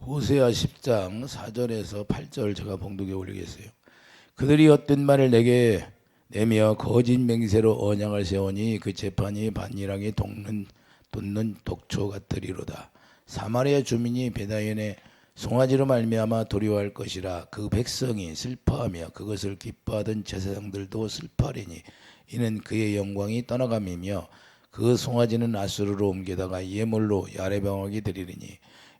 호세아 10장 4절에서 8절 제가 봉독에 올리겠어요. 그들이 헛된 말을 내게 내며 거짓 맹세로 언약을 세우니 그 재판이 반일하게 돋는 독초 같으리로다. 사마리아 주민이 베다연의 송아지로 말미암아 도리어할 것이라. 그 백성이 슬퍼하며 그것을 기뻐하던 제사장들도 슬퍼하리니 이는 그의 영광이 떠나감이며 그 송아지는 아수르로 옮겨다가 예물로 야레방하게 드리리니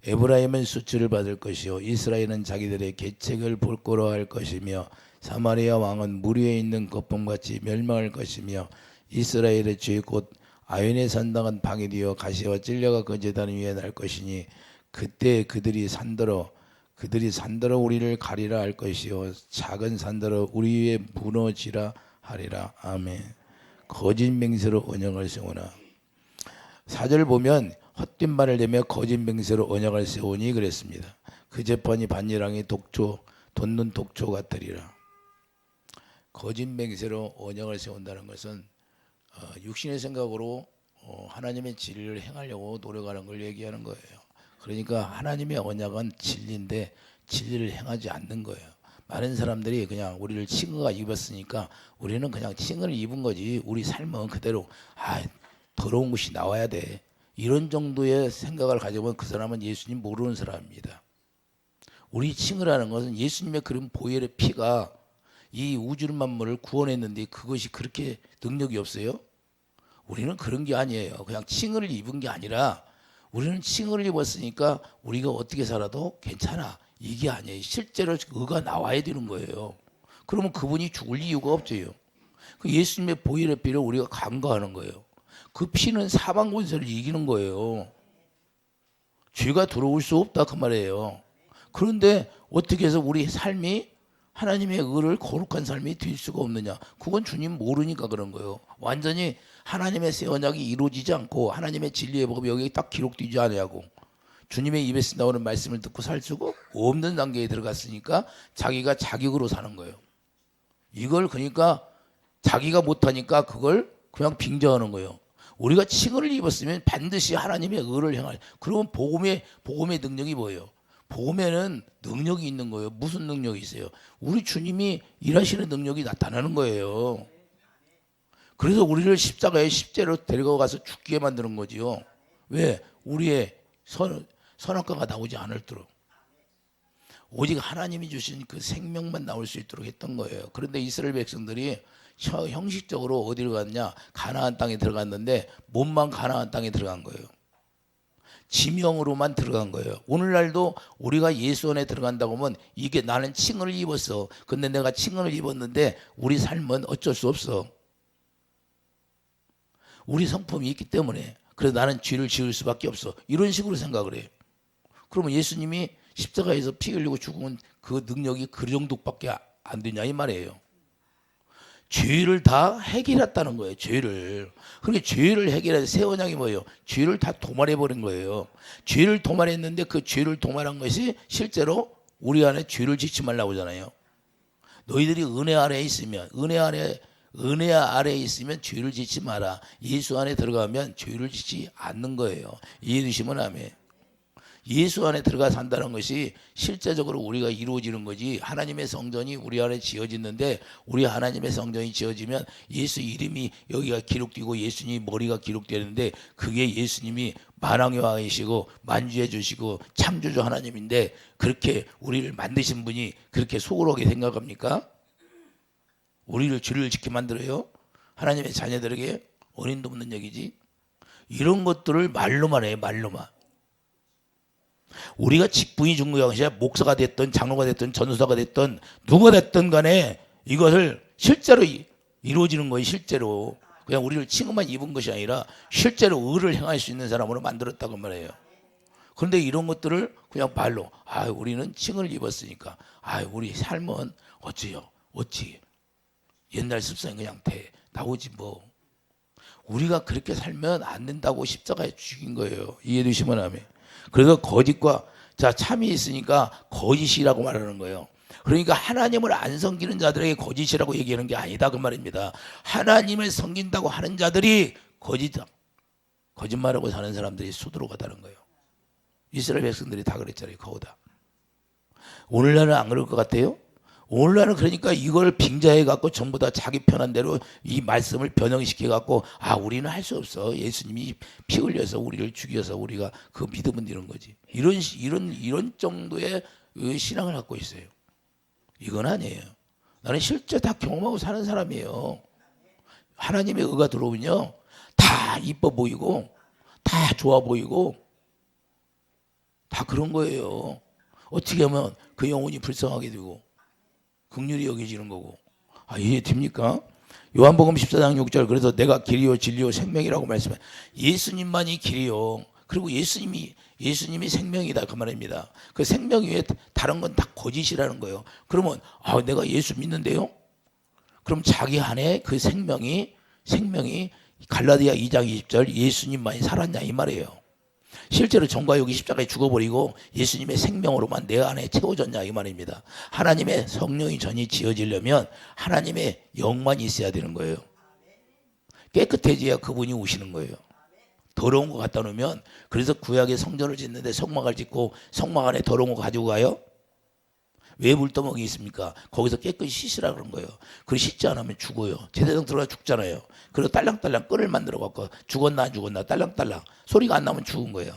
에브라임은 수치를 받을 것이요 이스라엘은 자기들의 계책을 볼거로할 것이며 사마리아 왕은 물 위에 있는 거품같이 멸망할 것이며 이스라엘의 죄 곧 아윈의 산당은 방해되어 가시와 찔려가 그 제단 위에 날 것이니 그때 그들이 산더러 우리를 가리라 할 것이요 작은 산더러 우리 위에 무너지라 하리라. 아멘. 거짓 맹세로 언약을 세우나. 4절 보면 헛된 말을 내며 거짓 맹세로 언약을 세우니 그랬습니다. 그 재판이 반일하게 돋는 독초 같으리라. 거짓 맹세로 언약을 세운다는 것은 육신의 생각으로 하나님의 진리를 행하려고 노력하는 걸 얘기하는 거예요. 그러니까 하나님의 언약은 진리인데 진리를 행하지 않는 거예요. 많은 사람들이 그냥 우리를 칭의가 입었으니까 우리는 그냥 칭의를 입은 거지 우리 삶은 그대로 더러운 것이 나와야 돼. 이런 정도의 생각을 가지면 그 사람은 예수님 모르는 사람입니다. 우리 칭의라는 것은 예수님의 그런 보혈의 피가 이 우주 만물을 구원했는데 그것이 그렇게 능력이 없어요? 우리는 그런 게 아니에요. 그냥 칭의를 입은 게 아니라 우리는 칭의를 입었으니까 우리가 어떻게 살아도 괜찮아. 이게 아니에요. 실제로 의가 나와야 되는 거예요. 그러면 그분이 죽을 이유가 없죠. 그 예수님의 보혈의 피를 우리가 간구하는 거예요. 그 피는 사망 권세를 이기는 거예요. 죄가 들어올 수 없다 그 말이에요. 그런데 어떻게 해서 우리 삶이 하나님의 의를 거룩한 삶이 될 수가 없느냐. 그건 주님 모르니까 그런 거예요. 완전히 하나님의 새 언약이 이루어지지 않고 하나님의 진리의 법이 여기 딱 기록되지 않냐고. 주님의 입에서 나오는 말씀을 듣고 살 수가 없는 단계에 들어갔으니까 자기가 자격으로 사는 거예요. 이걸 그러니까 자기가 못하니까 그걸 그냥 빙자하는 거예요. 우리가 칭의를 입었으면 반드시 하나님의 의를 행할. 그러면 복음의 능력이 뭐예요? 복음에는 능력이 있는 거예요. 무슨 능력이 있어요? 우리 주님이 일하시는 능력이 나타나는 거예요. 그래서 우리를 십자가에 십자로 데려가서 죽게 만드는 거지요. 왜? 우리의 선악과가 나오지 않을도록. 오직 하나님이 주신 그 생명만 나올 수 있도록 했던 거예요. 그런데 이스라엘 백성들이 형식적으로 어디로 갔냐? 가나안 땅에 들어갔는데 몸만 가나안 땅에 들어간 거예요. 지명으로만 들어간 거예요. 오늘날도 우리가 예수 안에 들어간다고 하면 이게 나는 칭의를 입었어. 근데 내가 칭의를 입었는데 우리 삶은 어쩔 수 없어. 우리 성품이 있기 때문에. 그래서 나는 죄를 지을 수밖에 없어. 이런 식으로 생각을 해요. 그러면 예수님이 십자가에서 피 흘리고 죽은 그 능력이 그 정도밖에 안 되냐 이 말이에요. 죄를 다 해결했다는 거예요. 죄를. 그렇게 죄를 해결해서 새 언약이 뭐예요? 죄를 다 도말해버린 거예요. 죄를 도말했는데 그 죄를 도말한 것이 실제로 우리 안에 죄를 짓지 말라고 하잖아요. 너희들이 은혜 아래에 있으면 은혜 아래에 있으면 죄를 짓지 마라. 예수 안에 들어가면 죄를 짓지 않는 거예요. 이해되시면 아멘. 예수 안에 들어가 산다는 것이 실제적으로 우리가 이루어지는 거지. 하나님의 성전이 우리 안에 지어지는데 우리 하나님의 성전이 지어지면 예수 이름이 여기가 기록되고 예수님 머리가 기록되는데 그게 예수님이 만왕의 왕이시고 만주해 주시고 창조주 하나님인데 그렇게 우리를 만드신 분이 그렇게 소홀하게 생각합니까? 우리를 죄를 짓게 만들어요? 하나님의 자녀들에게 어림도 없는 얘기지. 이런 것들을 말로만 해요. 말로만. 우리가 직분이 중요한 것이 아니라 목사가 됐든 장로가 됐든 전도사가 됐든 누가 됐든 간에 이것을 실제로 이루어지는 거예요. 실제로. 그냥 우리를 칭의만 입은 것이 아니라 실제로 의를 행할 수 있는 사람으로 만들었다고 말해요. 그런데 이런 것들을 그냥 말로 우리는 칭의를 입었으니까 우리 삶은 어찌 옛날 습성이 그냥 나오지 뭐. 우리가 그렇게 살면 안 된다고 십자가에 죽인 거예요. 이해되시면 아멘. 그래서 거짓과 참이 있으니까 거짓이라고 말하는 거예요. 그러니까 하나님을 안 섬기는 자들에게 거짓이라고 얘기하는 게 아니다 그 말입니다. 하나님을 섬긴다고 하는 자들이 거짓말하고 사는 사람들이 수두룩하다는 거예요. 이스라엘 백성들이 다 그랬잖아요. 거의 다. 오늘날은 안 그럴 것 같아요? 오늘날은 그러니까 이걸 빙자해 갖고 전부 다 자기 편한 대로 이 말씀을 변형시켜 갖고 우리는 할 수 없어. 예수님이 피 흘려서 우리를 죽여서 우리가 그 믿음은 이런 거지. 이런 정도의 신앙을 갖고 있어요. 이건 아니에요. 나는 실제 다 경험하고 사는 사람이에요. 하나님의 의가 들어오면요, 다 이뻐 보이고 다 좋아 보이고 다 그런 거예요. 어떻게 하면 그 영혼이 불쌍하게 되고 긍휼히 여겨지는 거고. 이해됩니까? 요한복음 14장 6절, 그래서 내가 길이요 진리요 생명이라고 말씀해. 예수님만이 길이요. 그리고 예수님이 생명이다 그 말입니다. 그 생명 위에 다른 건 다 거짓이라는 거예요. 그러면 내가 예수 믿는데요? 그럼 자기 안에 그 생명이 갈라디아 2장 20절 예수님만이 살았냐 이 말이에요. 실제로 정과 여기 십자가에 죽어버리고 예수님의 생명으로만 내 안에 채워졌냐 이 말입니다. 하나님의 성령이 전이 지어지려면 하나님의 영만 있어야 되는 거예요. 깨끗해져야 그분이 오시는 거예요. 더러운 거 갖다 놓으면, 그래서 구약에 성전을 짓는데 성막을 짓고 성막 안에 더러운 거 가지고 가요? 왜 물더먹이 있습니까? 거기서 깨끗이 씻으라 그런 거예요. 그걸 씻지 않으면 죽어요. 제사장 들어가 죽잖아요. 그래서 딸랑딸랑 끈을 만들어 갖고 죽었나 안 죽었나 딸랑딸랑 소리가 안 나면 죽은 거예요.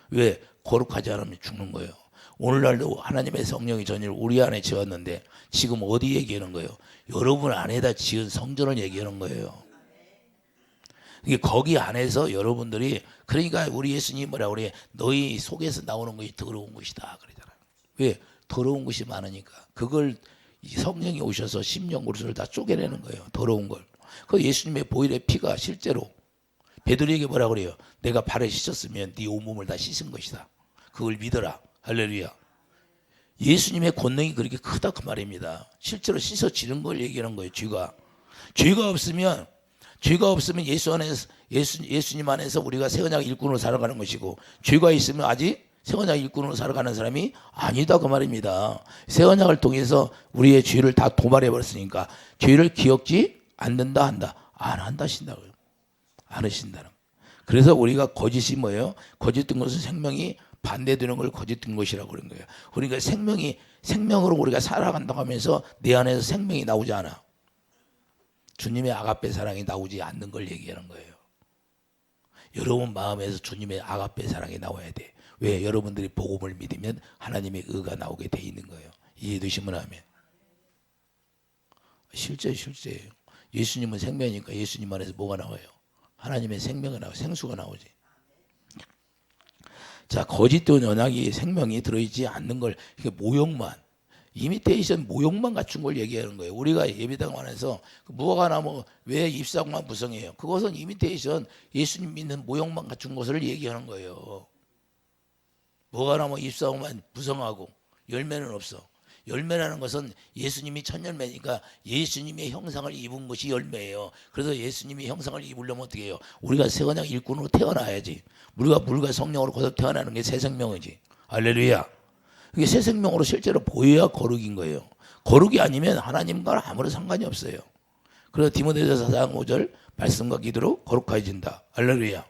왜? 거룩하지 않으면 죽는 거예요. 오늘날도 하나님의 성령이 전일 우리 안에 지었는데 지금 어디 얘기하는 거예요? 여러분 안에다 지은 성전을 얘기하는 거예요. 이게 거기 안에서 여러분들이, 그러니까 우리 예수님이 뭐라 그래? 너희 속에서 나오는 것이 더러운 것이다 그러잖아요. 왜? 더러운 것이 많으니까. 그걸 성령이 오셔서 심령 그릇을 다 쪼개내는 거예요. 더러운 걸. 그 예수님의 보혈의 피가 실제로 베드로에게 뭐라 그래요? 내가 발을 씻었으면 네 온몸을 다 씻은 것이다. 그걸 믿어라. 할렐루야. 예수님의 권능이 그렇게 크다 그 말입니다. 실제로 씻어지는 걸 얘기하는 거예요. 죄가 없으면 예수님 안에서 우리가 새 언약 일꾼으로 살아가는 것이고, 죄가 있으면 아직 새 언약 일꾼으로 살아가는 사람이 아니다 그 말입니다. 새 언약을 통해서 우리의 죄를 다 도말해 버렸으니까 죄를 기억지 않는다 한다. 안 한다신다고요. 안 하신다는. 그래서 우리가 거짓이 뭐예요? 거짓된 것은 생명이 반대되는 걸 거짓된 것이라고 그런 거예요. 그러니까 생명으로 우리가 살아간다고 하면서 내 안에서 생명이 나오지 않아. 주님의 아가페 사랑이 나오지 않는 걸 얘기하는 거예요. 여러분 마음에서 주님의 아가페 사랑이 나와야 돼. 왜? 여러분들이 복음을 믿으면 하나님의 의가 나오게 돼 있는 거예요. 이해되시면 아멘. 실제예요. 예수님은 생명이니까 예수님 안에서 뭐가 나와요? 하나님의 생명이 나와요. 생수가 나오지. 자, 거짓된 언약이 생명이 들어있지 않는 걸, 이게 모형만, 이미테이션 모형만 갖춘 걸 얘기하는 거예요. 우리가 예배당 안에서 무화과나 왜 잎사귀만 무성해요? 그것은 이미테이션, 예수님 믿는 모형만 갖춘 것을 얘기하는 거예요. 무화과나 잎사귀만 무성하고 열매는 없어. 열매라는 것은 예수님이 첫 열매니까 예수님의 형상을 입은 것이 열매예요. 그래서 예수님의 형상을 입으려면 어떻게 해요? 우리가 새 언약 일꾼으로 태어나야지. 우리가 물과 성령으로 거듭 태어나는 게 새 생명이지. 할렐루야. 이게 새 생명으로 실제로 보여야 거룩인 거예요. 거룩이 아니면 하나님과 아무런 상관이 없어요. 그래서 디모데전서 4장 5절 말씀과 기도로 거룩해진다. 할렐루야.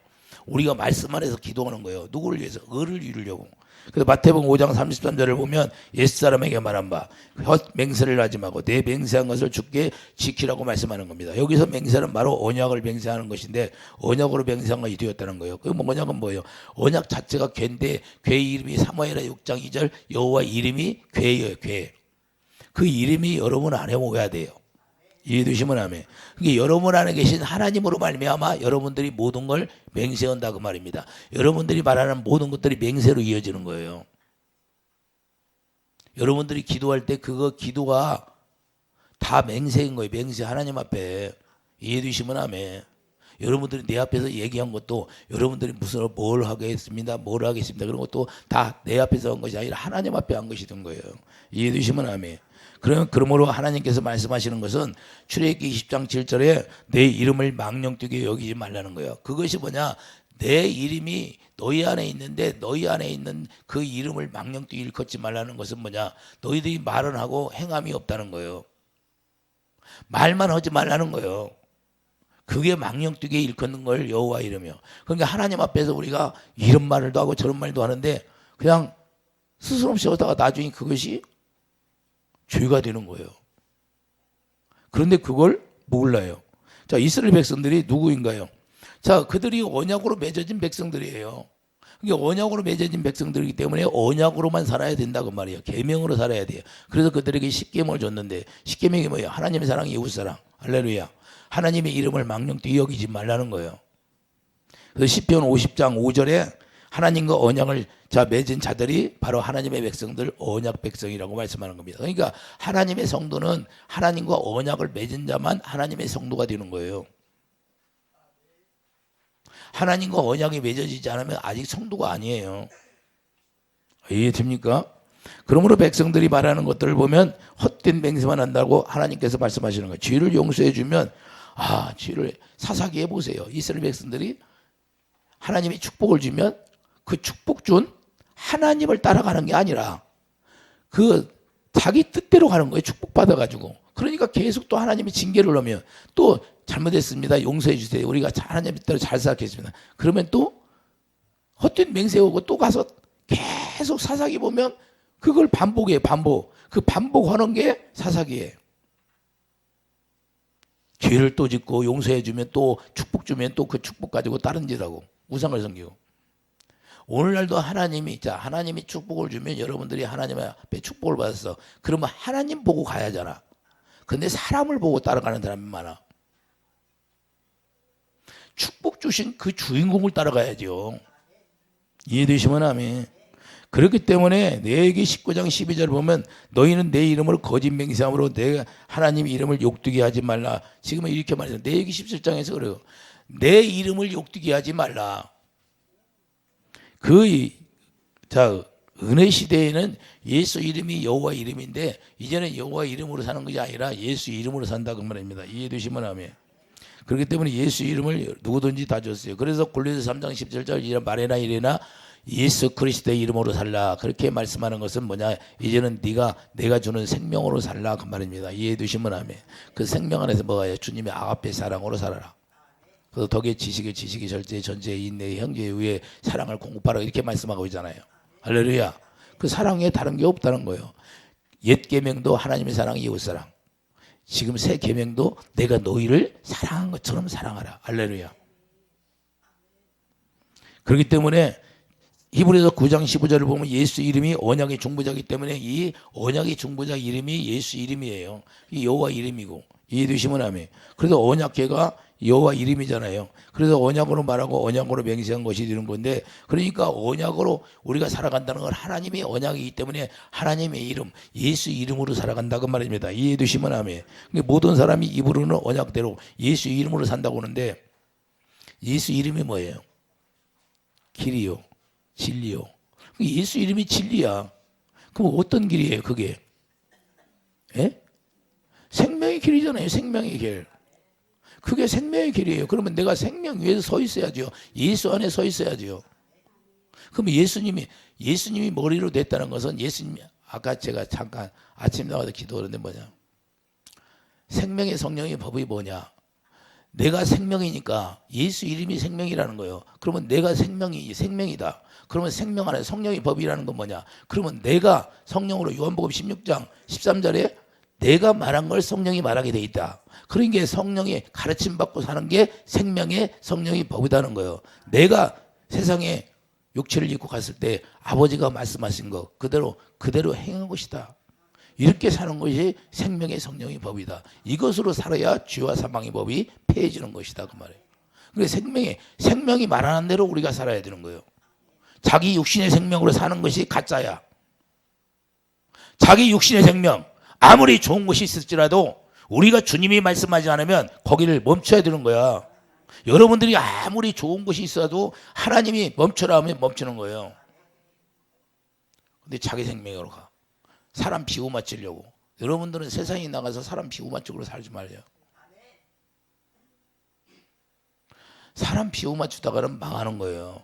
우리가 말씀 안에서 기도하는 거예요. 누구를 위해서? 의를 이루려고. 그래서 마태복음 5장 33절을 보면 옛사람에게 말한 바 헛 맹세를 하지 말고 내 맹세한 것을 주께 지키라고 말씀하는 겁니다. 여기서 맹세는 바로 언약을 맹세하는 것인데, 언약으로 맹세한 것이 되었다는 거예요. 그 언약은 뭐예요? 언약 자체가 괴인데, 괴 이름이 사무엘하 6장 2절 여호와 이름이 괴예요. 괴. 그 이름이 여러분 안에 오야 돼요. 이해되시면 아멘. 그게 여러분 안에 계신 하나님으로 말미암아 여러분들이 모든 걸 맹세한다 그 말입니다. 여러분들이 말하는 모든 것들이 맹세로 이어지는 거예요. 여러분들이 기도할 때 그거 기도가 다 맹세인 거예요. 맹세 하나님 앞에. 이해되시면 아멘. 여러분들이 내 앞에서 얘기한 것도 여러분들이 무슨 뭘 하겠습니다, 뭘 하겠습니다 그런 것도 다 내 앞에서 한 것이 아니라 하나님 앞에 한 것이 된 거예요. 이해되시면 아멘. 그러므로 하나님께서 말씀하시는 것은 출애굽기 20장 7절에 내 이름을 망령되게 여기지 말라는 거예요. 그것이 뭐냐? 내 이름이 너희 안에 있는데 너희 안에 있는 그 이름을 망령되게 일컫지 말라는 것은 뭐냐? 너희들이 말은 하고 행함이 없다는 거예요. 말만 하지 말라는 거예요. 그게 망령되게 일컫는 걸 여호와 이름이요. 그러니까 하나님 앞에서 우리가 이런 말도 하고 저런 말도 하는데 그냥 스스럼없이 하다가 나중에 그것이 죄가 되는 거예요. 그런데 그걸 몰라요. 자, 이스라엘 백성들이 누구인가요? 자, 그들이 언약으로 맺어진 백성들이에요. 이게 언약으로 맺어진 백성들이기 때문에 언약으로만 살아야 된다고 말이에요. 계명으로 살아야 돼요. 그래서 그들에게 십계명을 줬는데, 십계명이 뭐예요? 하나님의 사랑, 이웃 사랑. 할렐루야. 하나님의 이름을 망령되이 여기지 말라는 거예요. 그래서 시편 50장 5절에 하나님과 언약을 맺은 자들이 바로 하나님의 백성들, 언약 백성이라고 말씀하는 겁니다. 그러니까 하나님의 성도는 하나님과 언약을 맺은 자만 하나님의 성도가 되는 거예요. 하나님과 언약이 맺어지지 않으면 아직 성도가 아니에요. 이해됩니까? 그러므로 백성들이 말하는 것들을 보면 헛된 맹세만 한다고 하나님께서 말씀하시는 거예요. 죄를 용서해 주면, 죄를 사사기 해보세요. 이스라엘 백성들이 하나님이 축복을 주면 그 축복 준 하나님을 따라가는 게 아니라 그 자기 뜻대로 가는 거예요. 축복받아가지고. 그러니까 계속 또 하나님이 징계를 넣으면 또 잘못했습니다. 용서해 주세요. 우리가 하나님 뜻대로 잘 살겠습니다. 그러면 또 헛된 맹세하고 또 가서 계속 사사기 보면 그걸 반복해요. 반복. 그 반복하는 게 사사기예요. 죄를 또 짓고 용서해 주면 또 축복 주면 또 그 축복 가지고 다른 짓하고 우상을 섬기고. 오늘날도 하나님이 축복을 주면 여러분들이 하나님 앞에 축복을 받았어. 그러면 하나님 보고 가야 하잖아. 근데 사람을 보고 따라가는 사람이 많아. 축복 주신 그 주인공을 따라가야죠. 이해되시면 아멘. 그렇기 때문에 레위기 19장 12절 보면 너희는 내 이름으로 거짓 맹세함으로 내 하나님 이름을 욕되게 하지 말라. 지금은 이렇게 말해요. 레위기 17장에서 그래요. 내 이름을 욕되게 하지 말라. 은혜 시대에는 예수 이름이 여호와 이름인데 이제는 여호와 이름으로 사는 것이 아니라 예수 이름으로 산다 그 말입니다. 이해되시면 아멘. 그렇기 때문에 예수 이름을 누구든지 다 줬어요. 그래서 골로새 3장 17절 이런 말해나 이래나 예수 그리스도의 이름으로 살라. 그렇게 말씀하는 것은 뭐냐? 이제는 내가 주는 생명으로 살라 그 말입니다. 이해되시면 아멘. 그 생명 안에서 뭐가요? 주님의 아가페 사랑으로 살아라. 그래서 덕의 지식의 절제의 전제의 인내의 형제의 의의 사랑을 공급하라 이렇게 말씀하고 있잖아요. 할렐루야. 그 사랑에 다른 게 없다는 거예요. 옛 계명도 하나님의 사랑, 이웃 사랑. 지금 새 계명도 내가 너희를 사랑한 것처럼 사랑하라. 할렐루야. 그렇기 때문에 히브리서 9장 15절을 보면 예수 이름이 언약의 중보자이기 때문에 이 언약의 중보자 이름이 예수 이름이에요. 이 여호와 이름이고. 이해되시면 아멘. 그래서 언약궤가 여호와 이름이잖아요. 그래서 언약으로 말하고 언약으로 맹세한 것이 되는 건데, 그러니까 언약으로 우리가 살아간다는 건 하나님의 언약이기 때문에 하나님의 이름, 예수 이름으로 살아간다고 말입니다. 이해되시면 아멘. 모든 사람이 입으로는 언약대로 예수 이름으로 산다고 하는데 예수 이름이 뭐예요? 길이요, 진리요. 예수 이름이 진리야. 그럼 어떤 길이에요 그게? 예? 생명의 길이잖아요. 생명의 길. 그게 생명의 길이에요. 그러면 내가 생명 위에서 서 있어야죠. 예수 안에 서 있어야죠. 그럼 예수님이 머리로 됐다는 것은 예수님이 아까 제가 잠깐 아침 나와서 기도하는데 뭐냐? 생명의 성령의 법이 뭐냐? 내가 생명이니까 예수 이름이 생명이라는 거예요. 그러면 내가 생명이다. 그러면 생명 안에 성령의 법이라는 건 뭐냐? 그러면 내가 성령으로 요한복음 16장 13절에 내가 말한 걸 성령이 말하게 돼 있다. 그러니까 성령이 가르침 받고 사는 게 생명의 성령의 법이라는 거예요. 내가 세상에 육체를 입고 갔을 때 아버지가 말씀하신 거 그대로 행한 것이다. 이렇게 사는 것이 생명의 성령의 법이다. 이것으로 살아야 죄와 사망의 법이 폐해지는 것이다 그 말이에요. 그래서 생명이 말하는 대로 우리가 살아야 되는 거예요. 자기 육신의 생명으로 사는 것이 가짜야. 자기 육신의 생명 아무리 좋은 것이 있을지라도 우리가 주님이 말씀하지 않으면 거기를 멈춰야 되는 거야. 여러분들이 아무리 좋은 것이 있어도 하나님이 멈춰라 하면 멈추는 거예요. 근데 자기 생명으로 가. 사람 비유 맞추려고. 여러분들은 세상에 나가서 사람 비유 맞추고 살지 말래요. 사람 비유 맞추다가는 망하는 거예요.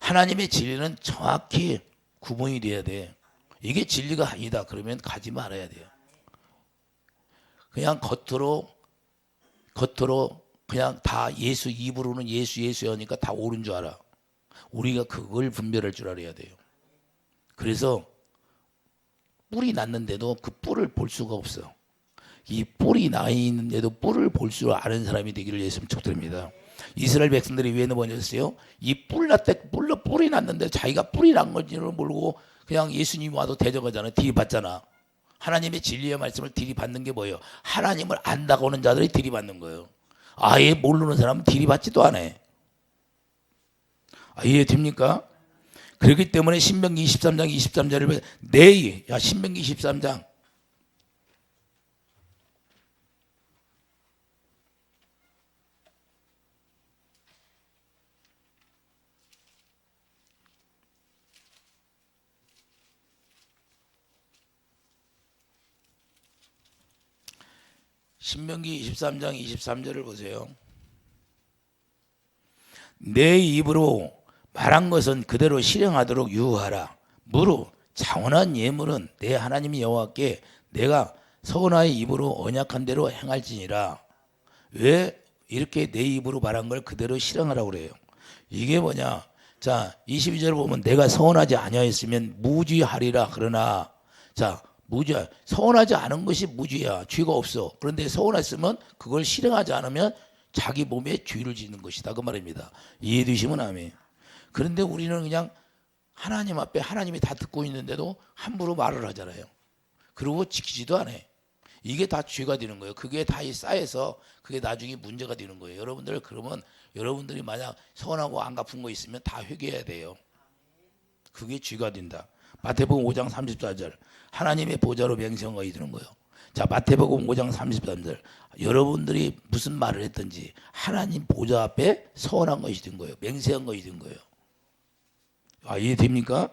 하나님의 진리는 정확히 구분이 돼야 돼. 이게 진리가 아니다 그러면 가지 말아야 돼요. 그냥 겉으로 그냥 다 예수 입으로는 예수 하니까 다 옳은 줄 알아. 우리가 그걸 분별할 줄 알아야 돼요. 그래서 뿔이 났는데도 그 뿔을 볼 수가 없어. 이 뿔이 나 있는데도 뿔을 볼 줄 아는 사람이 되기를 예수님 축복드립니다. 이스라엘 백성들이 왜 넘어졌어요? 이 뿔이 났는데 자기가 뿔이 난 건지를 모르고 그냥 예수님이 와도 대적하잖아요. 들이받잖아. 하나님의 진리의 말씀을 들이받는 게 뭐예요? 하나님을 안다고 하는 자들이 들이받는 거예요. 아예 모르는 사람은 들이받지도 않아. 이해됩니까? 그렇기 때문에 신명기 23장 23절을 신명기 23장 신명기 23장 23절을 보세요. 내 입으로 말한 것은 그대로 실행하도록 유하라. 무릇 장원한 예물은 내 하나님 여호와께 내가 서원하의 입으로 언약한 대로 행할지니라. 왜 이렇게 내 입으로 말한 걸 그대로 실행하라고 그래요? 이게 뭐냐? 자, 22절 보면 내가 서원하지 아니하였으면 무죄하리라. 그러나 자, 서원하지 않은 것이 무죄야. 죄가 없어. 그런데 서원했으면 그걸 실행하지 않으면 자기 몸에 죄를 짓는 것이다. 그 말입니다. 이해되시면 아멘. 그런데 우리는 그냥 하나님 앞에 하나님이 다 듣고 있는데도 함부로 말을 하잖아요. 그리고 지키지도 않아. 이게 다 죄가 되는 거예요. 그게 다 쌓여서 그게 나중에 문제가 되는 거예요. 여러분들 그러면 여러분들이 만약 서운하고 안 갚은 거 있으면 다 회개해야 돼요. 그게 죄가 된다. 마태복음 5장 34절 하나님의 보좌로 맹세한 것이 되는 거예요. 자, 마태복음 5장 33절 여러분들이 무슨 말을 했든지 하나님 보좌 앞에 서운한 것이 된 거예요. 맹세한 것이 된 거예요. 이해됩니까?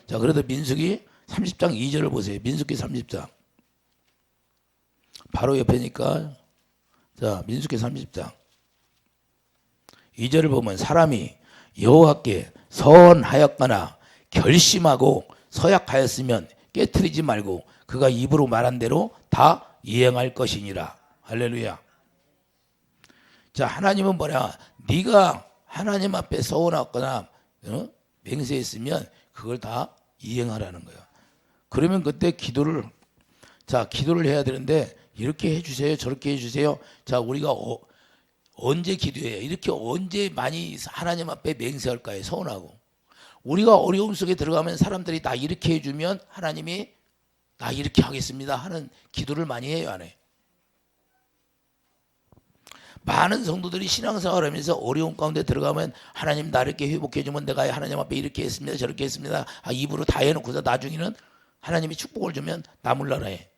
자, 그래도 민수기 30장 2절을 보세요. 민수기 30장 바로 옆에니까 자, 민수기 30장 2절을 보면 사람이 여호와께 서원하였거나 결심하고 서약하였으면 깨트리지 말고 그가 입으로 말한 대로 다 이행할 것이니라. 할렐루야. 자, 하나님은 뭐냐? 네가 하나님 앞에 서원하거나 맹세했으면 그걸 다 이행하라는 거야. 그러면 그때 기도를 해야 되는데 이렇게 해주세요, 저렇게 해주세요. 자, 우리가 언제 기도해요? 이렇게 언제 많이 하나님 앞에 맹세할까요? 서운하고. 우리가 어려움 속에 들어가면 사람들이 나 이렇게 해주면 하나님이 나 이렇게 하겠습니다 하는 기도를 많이 해요, 안 해요? 많은 성도들이 신앙생활을 하면서 어려움 가운데 들어가면 하나님 나 이렇게 회복해주면 내가 하나님 앞에 이렇게 했습니다 저렇게 했습니다 입으로 다 해놓고서 나중에는 하나님이 축복을 주면 나 몰라라 해.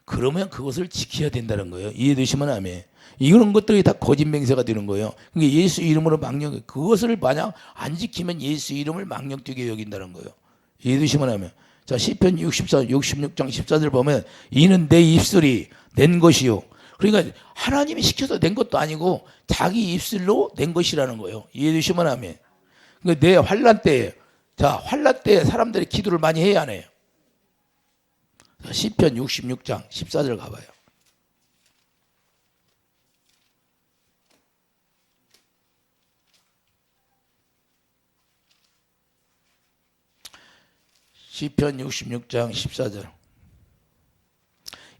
그러면 그것을 지켜야 된다는 거예요. 이해되시면 아멘. 이런 것들이 다 거짓 맹세가 되는 거예요. 그러니까 예수 이름으로 그것을 만약 안 지키면 예수 이름을 망령되게 여긴다는 거예요. 이해되시면 아멘. 자, 시편 66장 14절 보면 이는 내 입술이 낸 것이요. 그러니까 하나님이 시켜서 낸 것도 아니고 자기 입술로 낸 것이라는 거예요. 이해되시면 아멘. 그러니까 내 환난 때에 환난 때 사람들이 기도를 많이 해야 하네요. 시편 66장 14절 가봐요. 시편 66장 14절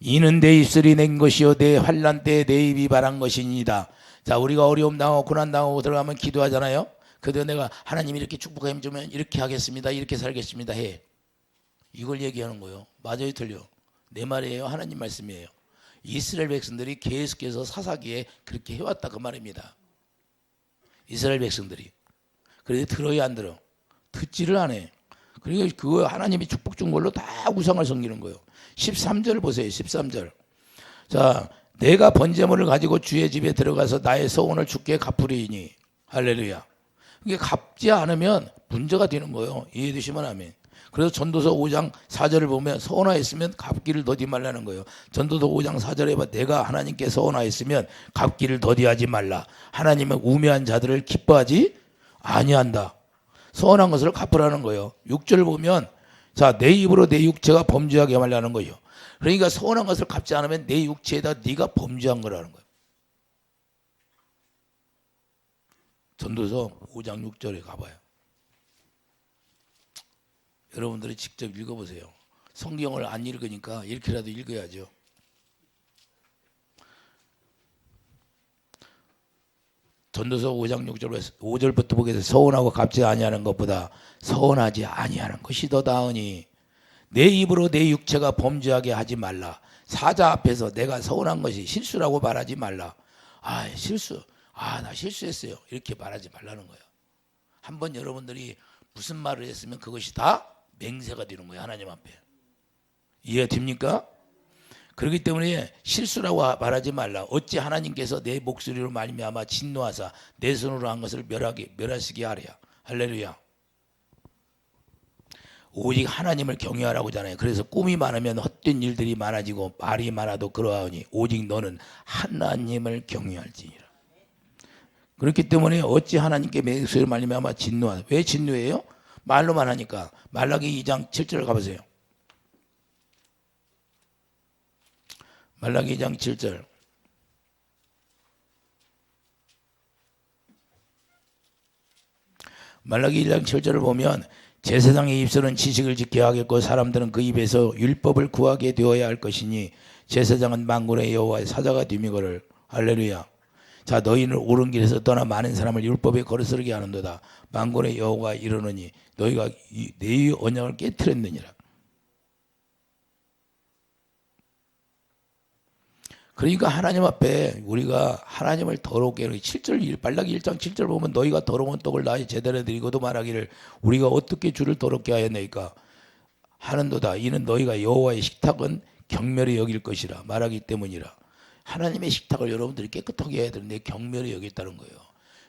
이는 내 입술이 낸 것이요 내 환난 때에 내 입이 말한 것이니이다. 자, 우리가 어려움 당하고 고난 당하고 들어가면 기도하잖아요. 그때 내가 하나님 이렇게 축복해 주면 이렇게 하겠습니다 이렇게 살겠습니다 해. 이걸 얘기하는 거예요. 맞아요, 틀려? 내 말이에요, 하나님 말씀이에요. 이스라엘 백성들이 계속해서 사사기에 그렇게 해왔다 그 말입니다. 이스라엘 백성들이. 그래서 들어야 안 들어? 듣지를 안 해. 그러니까 그거 하나님이 축복 준 걸로 다 우상을 섬기는 거예요. 13절 보세요. 13절. 자, 내가 번제물을 가지고 주의 집에 들어가서 나의 서원을 주께 갚으리니. 할렐루야. 이게 갚지 않으면 문제가 되는 거예요. 이해되시면 아멘. 그래서 전도서 5장 4절을 보면 서원하였으면 갚기를 더디 말라는 거예요. 전도서 5장 4절에 봐 내가 하나님께 서원하였으면 갚기를 더디하지 말라. 하나님은 우매한 자들을 기뻐하지 아니한다. 서원한 것을 갚으라는 거예요. 6절 보면 자, 내 입으로 내 육체가 범죄하게 말라는 거예요. 그러니까 서원한 것을 갚지 않으면 내 육체에다 네가 범죄한 거라는 거예요. 전도서 5장 6절에 가봐요. 여러분들이 직접 읽어보세요. 성경을 안 읽으니까 이렇게라도 읽어야죠. 전도서 5장 5절부터 보겠습니다. 서운하고 갚지 아니하는 것보다 서운하지 아니하는 것이 더 나으니 내 입으로 내 육체가 범죄하게 하지 말라. 사자 앞에서 내가 서운한 것이 실수라고 말하지 말라. 실수. 나 실수했어요. 이렇게 말하지 말라는 거예요. 한번 여러분들이 무슨 말을 했으면 그것이 다 맹세가 되는 거예요. 하나님 앞에. 이해됩니까? 그렇기 때문에 실수라고 말하지 말라. 어찌 하나님께서 내 목소리로 말미암아 진노하사 내 손으로 한 것을 멸하시게 하랴. 할렐루야. 오직 하나님을 경외하라고 하잖아요. 그래서 꿈이 많으면 헛된 일들이 많아지고 말이 많아도 그러하오니 오직 너는 하나님을 경외할지니라. 그렇기 때문에 어찌 하나님께 목소리로 말미암아 진노하사. 왜 진노해요? 말로만 하니까. 말라기 2장 7절 가보세요. 말라기 2장 7절. 말라기 1장 7절을 보면 제사장의 입술은 지식을 지켜야 하겠고 사람들은 그 입에서 율법을 구하게 되어야 할 것이니 제사장은 만군의 여호와의 사자가 됨이거를. 할렐루야. 자, 너희는 옳은 길에서 떠나 많은 사람을 율법에 거스르게 하는도다. 만군의 여호와가 이르노니 너희가 내 언약을 깨뜨렸느니라. 그러니까 하나님 앞에 우리가 하나님을 더럽게 하는 7절 말라기 1장 7절 보면 너희가 더러운 떡을 나의 제단에 드리고도 말하기를 우리가 어떻게 주를 더럽게 하였나이까 하는도다. 이는 너희가 여호와의 식탁은 경멸히 여길 것이라 말하기 때문이라. 하나님의 식탁을 여러분들이 깨끗하게 해야 되는데 경멸히 여겼다는 거예요.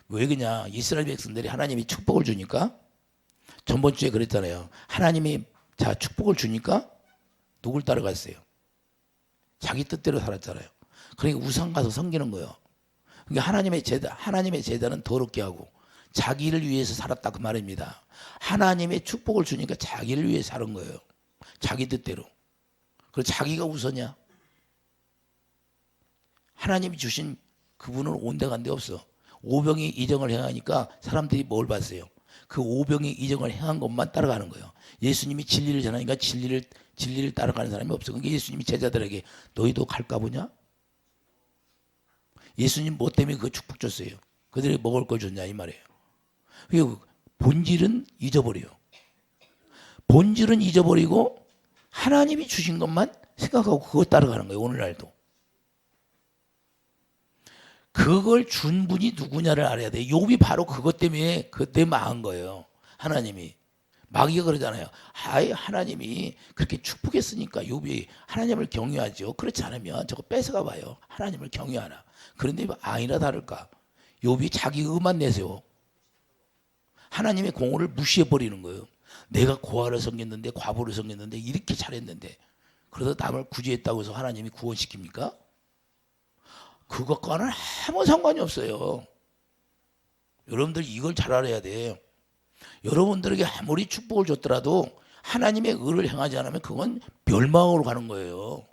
왜 그냥 이스라엘 백성들이 하나님이 축복을 주니까 전번 주에 그랬잖아요. 하나님이 축복을 주니까 누굴 따라갔어요? 자기 뜻대로 살았잖아요. 그러니까 우상 가서 섬기는 거예요. 그러니까 하나님의 제단은 더럽게 하고 자기를 위해서 살았다 그 말입니다. 하나님의 축복을 주니까 자기를 위해 사는 거예요. 자기 뜻대로. 그래서 자기가 우선이야. 하나님이 주신 그분은 온데간데 없어. 오병이 이정을 행하니까 사람들이 뭘 봤어요? 그 오병이 이정을 행한 것만 따라가는 거예요. 예수님이 진리를 전하니까 진리를 따라가는 사람이 없어. 그러니까 예수님이 제자들에게 너희도 갈까 보냐? 예수님 뭐 때문에 그 축복 줬어요? 그들이 먹을 걸 줬냐 이 말이에요. 본질은 잊어버려요. 본질은 잊어버리고 하나님이 주신 것만 생각하고 그거 따라가는 거예요. 오늘날도. 그걸 준 분이 누구냐를 알아야 돼. 욥이 바로 그것 때문에 그때 망한 거예요. 하나님이. 마귀가 그러잖아요. 하나님이 그렇게 축복했으니까 욥이 하나님을 경외하죠. 그렇지 않으면 저거 뺏어가 봐요. 하나님을 경외하나. 그런데 아니나 다를까. 욥이 자기 의만 내세워. 하나님의 공로를 무시해버리는 거예요. 내가 고아를 섬겼는데 과부를 섬겼는데 이렇게 잘했는데 그러다 남을 구제했다고 해서 하나님이 구원시킵니까? 그것과는 아무 상관이 없어요. 여러분들 이걸 잘 알아야 돼요. 여러분들에게 아무리 축복을 줬더라도 하나님의 의를 행하지 않으면 그건 멸망으로 가는 거예요.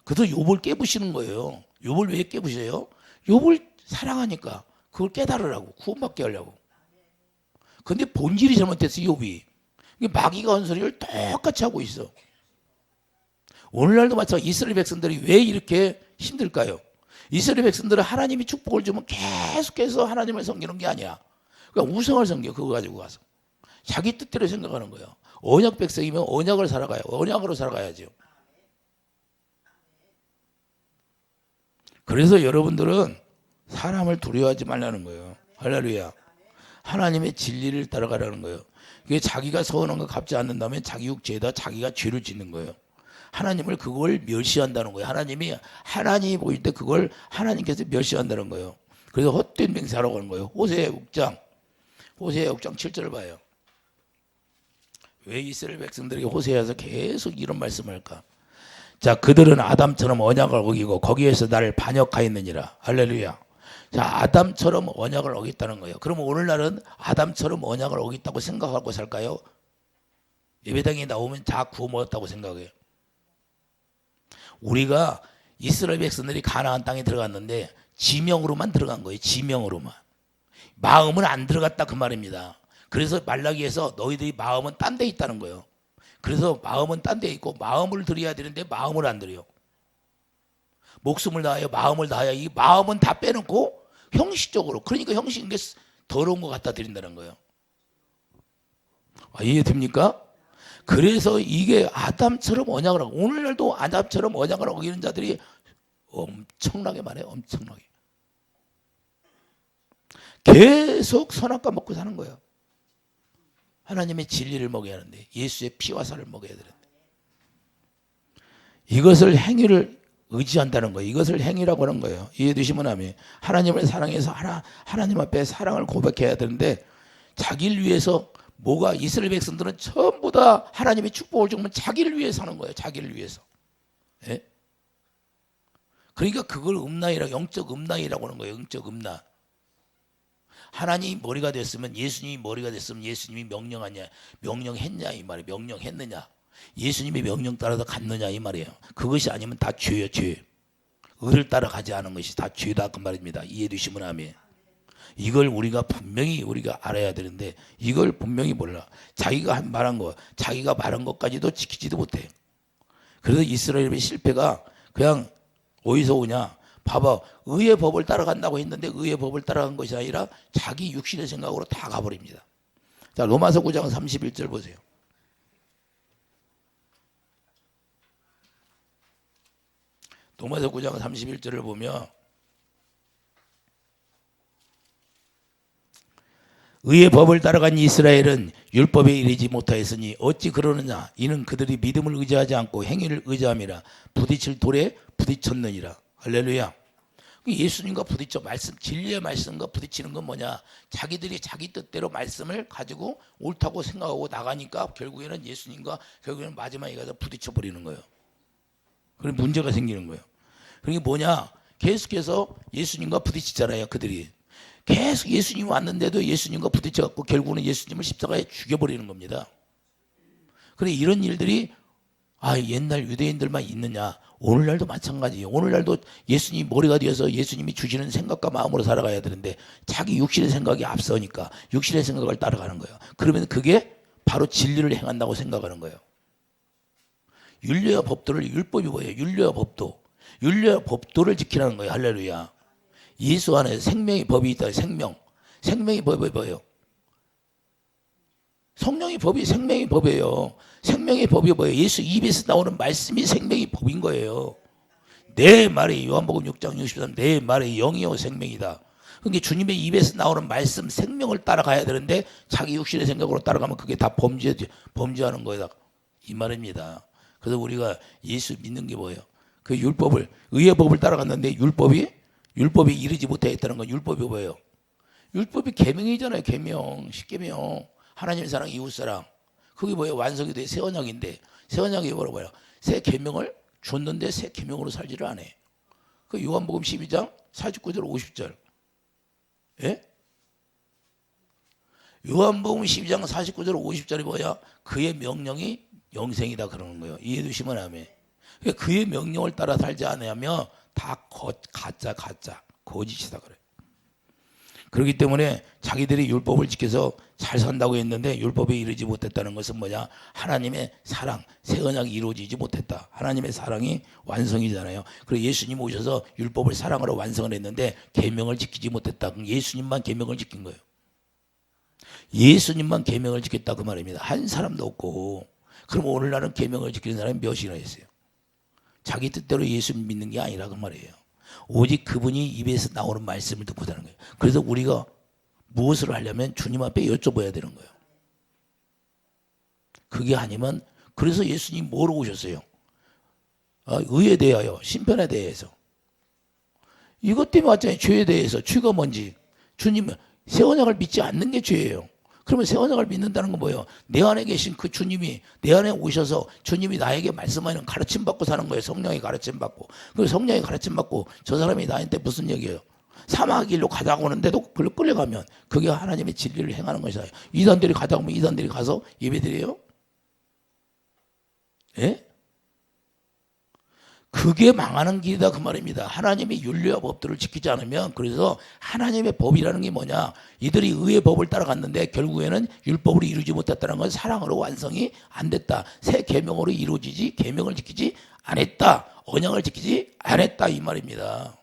그래서 욥을 깨부시는 거예요. 욥을 왜 깨부셔요? 욥을 사랑하니까 그걸 깨달으라고 구원받게 하려고. 근데 본질이 잘못됐어 욥이. 마귀가 한 소리를 똑같이 하고 있어. 오늘날도 마찬가지로 이스라엘 백성들이 왜 이렇게 힘들까요? 이스라엘 백성들은 하나님이 축복을 주면 계속해서 하나님을 섬기는 게 아니야. 그러니까 우상을 섬겨. 그거 가지고 가서 자기 뜻대로 생각하는 거예요. 언약 백성이면 언약을 살아가요. 언약으로 살아가야죠. 그래서 여러분들은 사람을 두려워하지 말라는 거예요. 할렐루야. 하나님의 진리를 따라가라는 거예요. 그게 자기가 서운한 거 갚지 않는다면 자기 육체에다 자기가 죄를 짓는 거예요. 하나님을 그걸 멸시한다는 거예요. 하나님이 보일 때 그걸 하나님께서 멸시한다는 거예요. 그래서 헛된 맹세하라고 하는 거예요. 호세아 6장 7절을 봐요. 왜 이스라엘 백성들에게 호세아에서 계속 이런 말씀을 할까? 자, 그들은 아담처럼 언약을 어기고 거기에서 나를 반역하였느니라. 할렐루야. 자, 아담처럼 언약을 어겼다는 거예요. 그러면 오늘날은 아담처럼 언약을 어겼다고 생각하고 살까요? 예배당에 나오면 다 구워 먹었다고 생각해요. 우리가 이스라엘 백성들이 가나안 땅에 들어갔는데 지명으로만 들어간 거예요. 지명으로만. 마음은 안 들어갔다 그 말입니다. 그래서 말라기에서 너희들이 마음은 딴 데 있다는 거예요. 그래서 마음은 딴 데 있고 마음을 드려야 되는데 마음을 안 드려요. 목숨을 다하여 마음을 다하여 이 마음은 다 빼놓고 형식적으로, 그러니까 형식인 게 더러운 것 갖다 드린다는 거예요. 이해됩니까? 그래서 이게 아담처럼 언약을 하고, 오늘날도 아담처럼 언약을 하고 이런 자들이 엄청나게 많아요. 엄청나게. 계속 선악과 먹고 사는 거예요. 하나님의 진리를 먹여야 하는데, 예수의 피와 살을 먹여야 되는데, 이것을 행위를 의지한다는 거예요. 이것을 행위라고 하는 거예요. 이해되시면 아멘. 하나님을 사랑해서 하나님 앞에 사랑을 고백해야 되는데, 자기를 위해서 뭐가, 이스라엘 백성들은 전부 다 하나님의 축복을 주면 자기를 위해서 하는 거예요. 자기를 위해서. 예? 그러니까 그걸 음란이라고, 영적 음란이라고 하는 거예요. 영적 음란. 하나님이 머리가 됐으면, 예수님이 머리가 됐으면 예수님이 명령했냐 이 말이에요. 명령했느냐, 예수님의 명령 따라서 갔느냐 이 말이에요. 그것이 아니면 다 죄예요. 죄. 의를 따라가지 않은 것이 다 죄다 그 말입니다. 이해되시면 아멘. 이걸 우리가 분명히 우리가 알아야 되는데, 이걸 분명히 몰라. 자기가 말한 거, 자기가 말한 것까지도 지키지도 못해. 그래서 이스라엘의 실패가 그냥 어디서 오냐, 봐봐, 의의 법을 따라간다고 했는데 의의 법을 따라간 것이 아니라 자기 육신의 생각으로 다 가버립니다. 자, 로마서 9장 31절 보세요. 로마서 9장 31절을 보면, 의의 법을 따라간 이스라엘은 율법에 이르지 못하였으니 어찌 그러느냐, 이는 그들이 믿음을 의지하지 않고 행위를 의지함이라. 부딪힐 돌에 부딪혔느니라. 할렐루야. 예수님과 부딪혀, 말씀, 진리의 말씀과 부딪히는 건 뭐냐, 자기들이 자기 뜻대로 말씀을 가지고 옳다고 생각하고 나가니까 결국에는 예수님과, 결국에는 마지막에 가서 부딪혀 버리는 거예요. 그런 문제가 생기는 거예요. 그게 뭐냐, 계속해서 예수님과 부딪히잖아요. 그들이 계속 예수님이 왔는데도 예수님과 부딪혀갖고 결국은 예수님을 십자가에 죽여버리는 겁니다. 그런데 이런 일들이 옛날 유대인들만 있느냐, 오늘날도 마찬가지예요. 오늘날도 예수님이 머리가 되어서 예수님이 주시는 생각과 마음으로 살아가야 되는데, 자기 육신의 생각이 앞서니까 육신의 생각을 따라가는 거예요. 그러면 그게 바로 진리를 행한다고 생각하는 거예요. 율례와 법도를, 율법이 뭐예요? 율례와 법도. 율례와 법도를 지키라는 거예요. 할렐루야. 예수 안에 생명의 법이 있다. 생명의 법이 뭐예요? 성령의 법이 생명의 법이에요. 생명의 법이 뭐예요? 예수 입에서 나오는 말씀이 생명의 법인 거예요. 내 말이, 요한복음 6장 63, 내 말이 영이요 생명이다. 그러니까 주님의 입에서 나오는 말씀, 생명을 따라가야 되는데 자기 육신의 생각으로 따라가면 그게 다 범죄하는 거다 이 말입니다. 그래서 우리가 예수 믿는 게 뭐예요? 그 율법을, 의의 법을 따라갔는데 율법이 이르지 못하였다는 건, 율법이 뭐예요? 율법이 계명이잖아요. 계명, 십계명. 하나님의 사랑, 이웃 사랑. 그게 뭐예요? 완성이 돼. 새 언약인데, 새 언약이 뭐예요? 새 계명을 줬는데 새 계명으로 살지를 않아. 그 요한복음 12장 49절 50절. 예? 요한복음 12장 49절 50절이 뭐야? 그의 명령이 영생이다 그러는 거예요. 이해되시면 아멘. 그러니까 그의 명령을 따라 살지 않으면 다 가짜 거짓이다 그래. 그렇기 때문에 자기들이 율법을 지켜서 잘 산다고 했는데 율법에 이르지 못했다는 것은 뭐냐? 하나님의 사랑, 새 언약이 이루어지지 못했다. 하나님의 사랑이 완성이잖아요. 그래서 예수님 오셔서 율법을 사랑으로 완성을 했는데 계명을 지키지 못했다. 그럼 예수님만 계명을 지킨 거예요. 예수님만 계명을 지켰다 그 말입니다. 한 사람도 없고. 그럼 오늘날은 계명을 지키는 사람이 몇이나 있어요? 자기 뜻대로 예수 믿는 게 아니라 그 말이에요. 오직 그분이 입에서 나오는 말씀을 듣고 사는 거예요. 그래서 우리가 무엇을 하려면 주님 앞에 여쭤봐야 되는 거예요. 그게 아니면, 그래서 예수님 뭐로 오셨어요? 의에 대하여, 심판에 대해서. 이것 때문에 왔잖아요. 죄에 대해서. 죄가 뭔지. 주님, 새 언약을 믿지 않는 게 죄예요. 그러면 새 언약을 믿는다는 건 뭐예요? 내 안에 계신 그 주님이 내 안에 오셔서 주님이 나에게 말씀하는 가르침 받고 사는 거예요. 성령의 가르침 받고. 그 성령의 가르침 받고 저 사람이 나한테 무슨 얘기예요? 사망의 길로 가자고 하는데도 그걸로 끌려가면 그게 하나님의 진리를 행하는 것이다. 이단들이 가자고 하면 이단들이 가서 예배드려요? 예? 그게 망하는 길이다 그 말입니다. 하나님의 윤리와 법들을 지키지 않으면. 그래서 하나님의 법이라는 게 뭐냐, 이들이 의의 법을 따라갔는데 결국에는 율법으로 이루지 못했다는 건 사랑으로 완성이 안 됐다. 새 계명으로 이루어지지 계명을 지키지 않았다. 언약을 지키지 않았다 이 말입니다.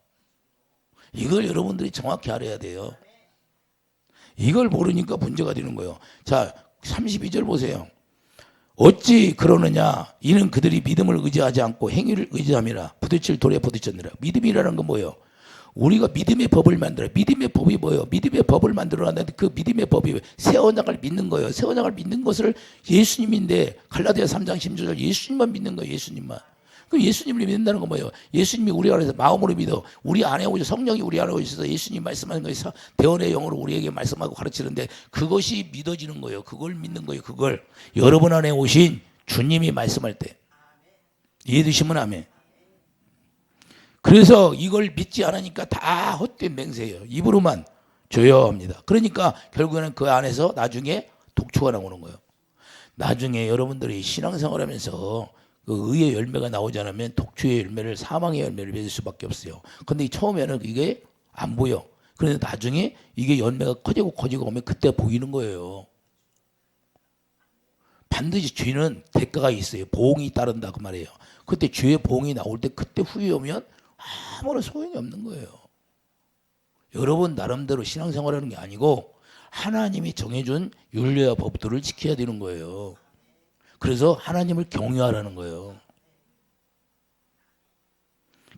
이걸 여러분들이 정확히 알아야 돼요. 이걸 모르니까 문제가 되는 거예요. 자, 32절 보세요. 어찌 그러느냐, 이는 그들이 믿음을 의지하지 않고 행위를 의지함이라. 부딪힐 돌에 부딪혔느라. 믿음이라는 건 뭐예요? 우리가 믿음의 법을 만들어. 믿음의 법이 뭐예요? 믿음의 법을 만들어 놨는데 그 믿음의 법이 새 언약을 믿는 거예요. 새 언약을 믿는 것을 예수님인데, 갈라디아 3장 16절 예수님만 믿는 거예요. 예수님만. 그 예수님을 믿는다는 건 뭐예요? 예수님이 우리 안에서 마음으로 믿어. 우리 안에 오셔, 성령이 우리 안에 오셔서 예수님 말씀하는 것에서 대언의 영으로 우리에게 말씀하고 가르치는데 그것이 믿어지는 거예요. 그걸 믿는 거예요. 그걸 여러분 안에 오신 주님이 말씀할 때 이해되시면 아멘. 그래서 이걸 믿지 않으니까 다 헛된 맹세예요. 입으로만 줘야 합니다. 그러니까 결국에는 그 안에서 나중에 독초가 나오는 거예요. 나중에 여러분들이 신앙생활하면서 그 의의 열매가 나오지 않으면 독초의 열매를, 사망의 열매를 맺을 수밖에 없어요. 근데 처음에는 이게 안 보여. 그런데 나중에 이게 열매가 커지고 오면 그때 보이는 거예요. 반드시 죄는 대가가 있어요. 보응이 따른다 그 말이에요. 그때 죄의 보응이 나올 때 그때 후회 오면 아무런 소용이 없는 거예요. 여러분 나름대로 신앙생활하는 게 아니고 하나님이 정해준 윤리와 법들을 지켜야 되는 거예요. 그래서 하나님을 경외하라는 거예요.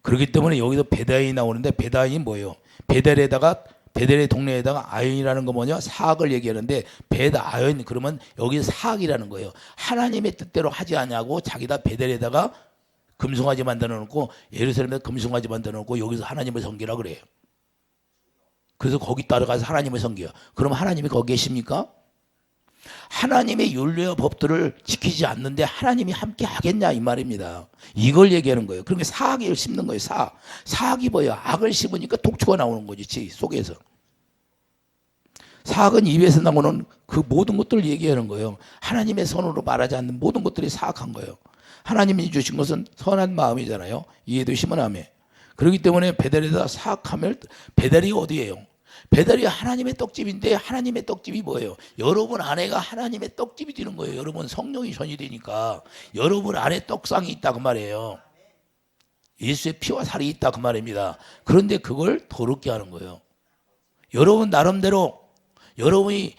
그렇기 때문에 여기서 베다인이 나오는데 베다인이 뭐예요? 베델의 동네에다가 아연이라는 거 뭐냐? 사악을 얘기하는데 베다 아연 그러면 여기 사악이라는 거예요. 하나님의 뜻대로 하지 않냐고 자기다 베델에다가 금송아지 만들어 놓고 예루살렘에 금송아지 만들어 놓고 여기서 하나님을 섬기라 그래요. 그래서 거기 따라가서 하나님을 섬겨요. 그럼 하나님이 거기 계십니까? 하나님의 윤리와 법들을 지키지 않는데 하나님이 함께 하겠냐 이 말입니다. 이걸 얘기하는 거예요. 그러니까 사악을 심는 거예요. 사악이 뭐예요? 악을 심으니까 독초가 나오는 거지 지 속에서. 사악은 입에서 나오는 그 모든 것들을 얘기하는 거예요. 하나님의 선으로 말하지 않는 모든 것들이 사악한 거예요. 하나님이 주신 것은 선한 마음이잖아요. 이해되시면 아멘. 그렇기 때문에 베델에다 사악하면 베델이 어디예요? 베델이 하나님의 떡집인데 하나님의 떡집이 뭐예요? 여러분 안에가 하나님의 떡집이 되는 거예요. 여러분 성령이 전이 되니까 여러분 안에 떡상이 있다 그 말이에요. 예수의 피와 살이 있다 그 말입니다. 그런데 그걸 더럽게 하는 거예요. 여러분 나름대로 여러분이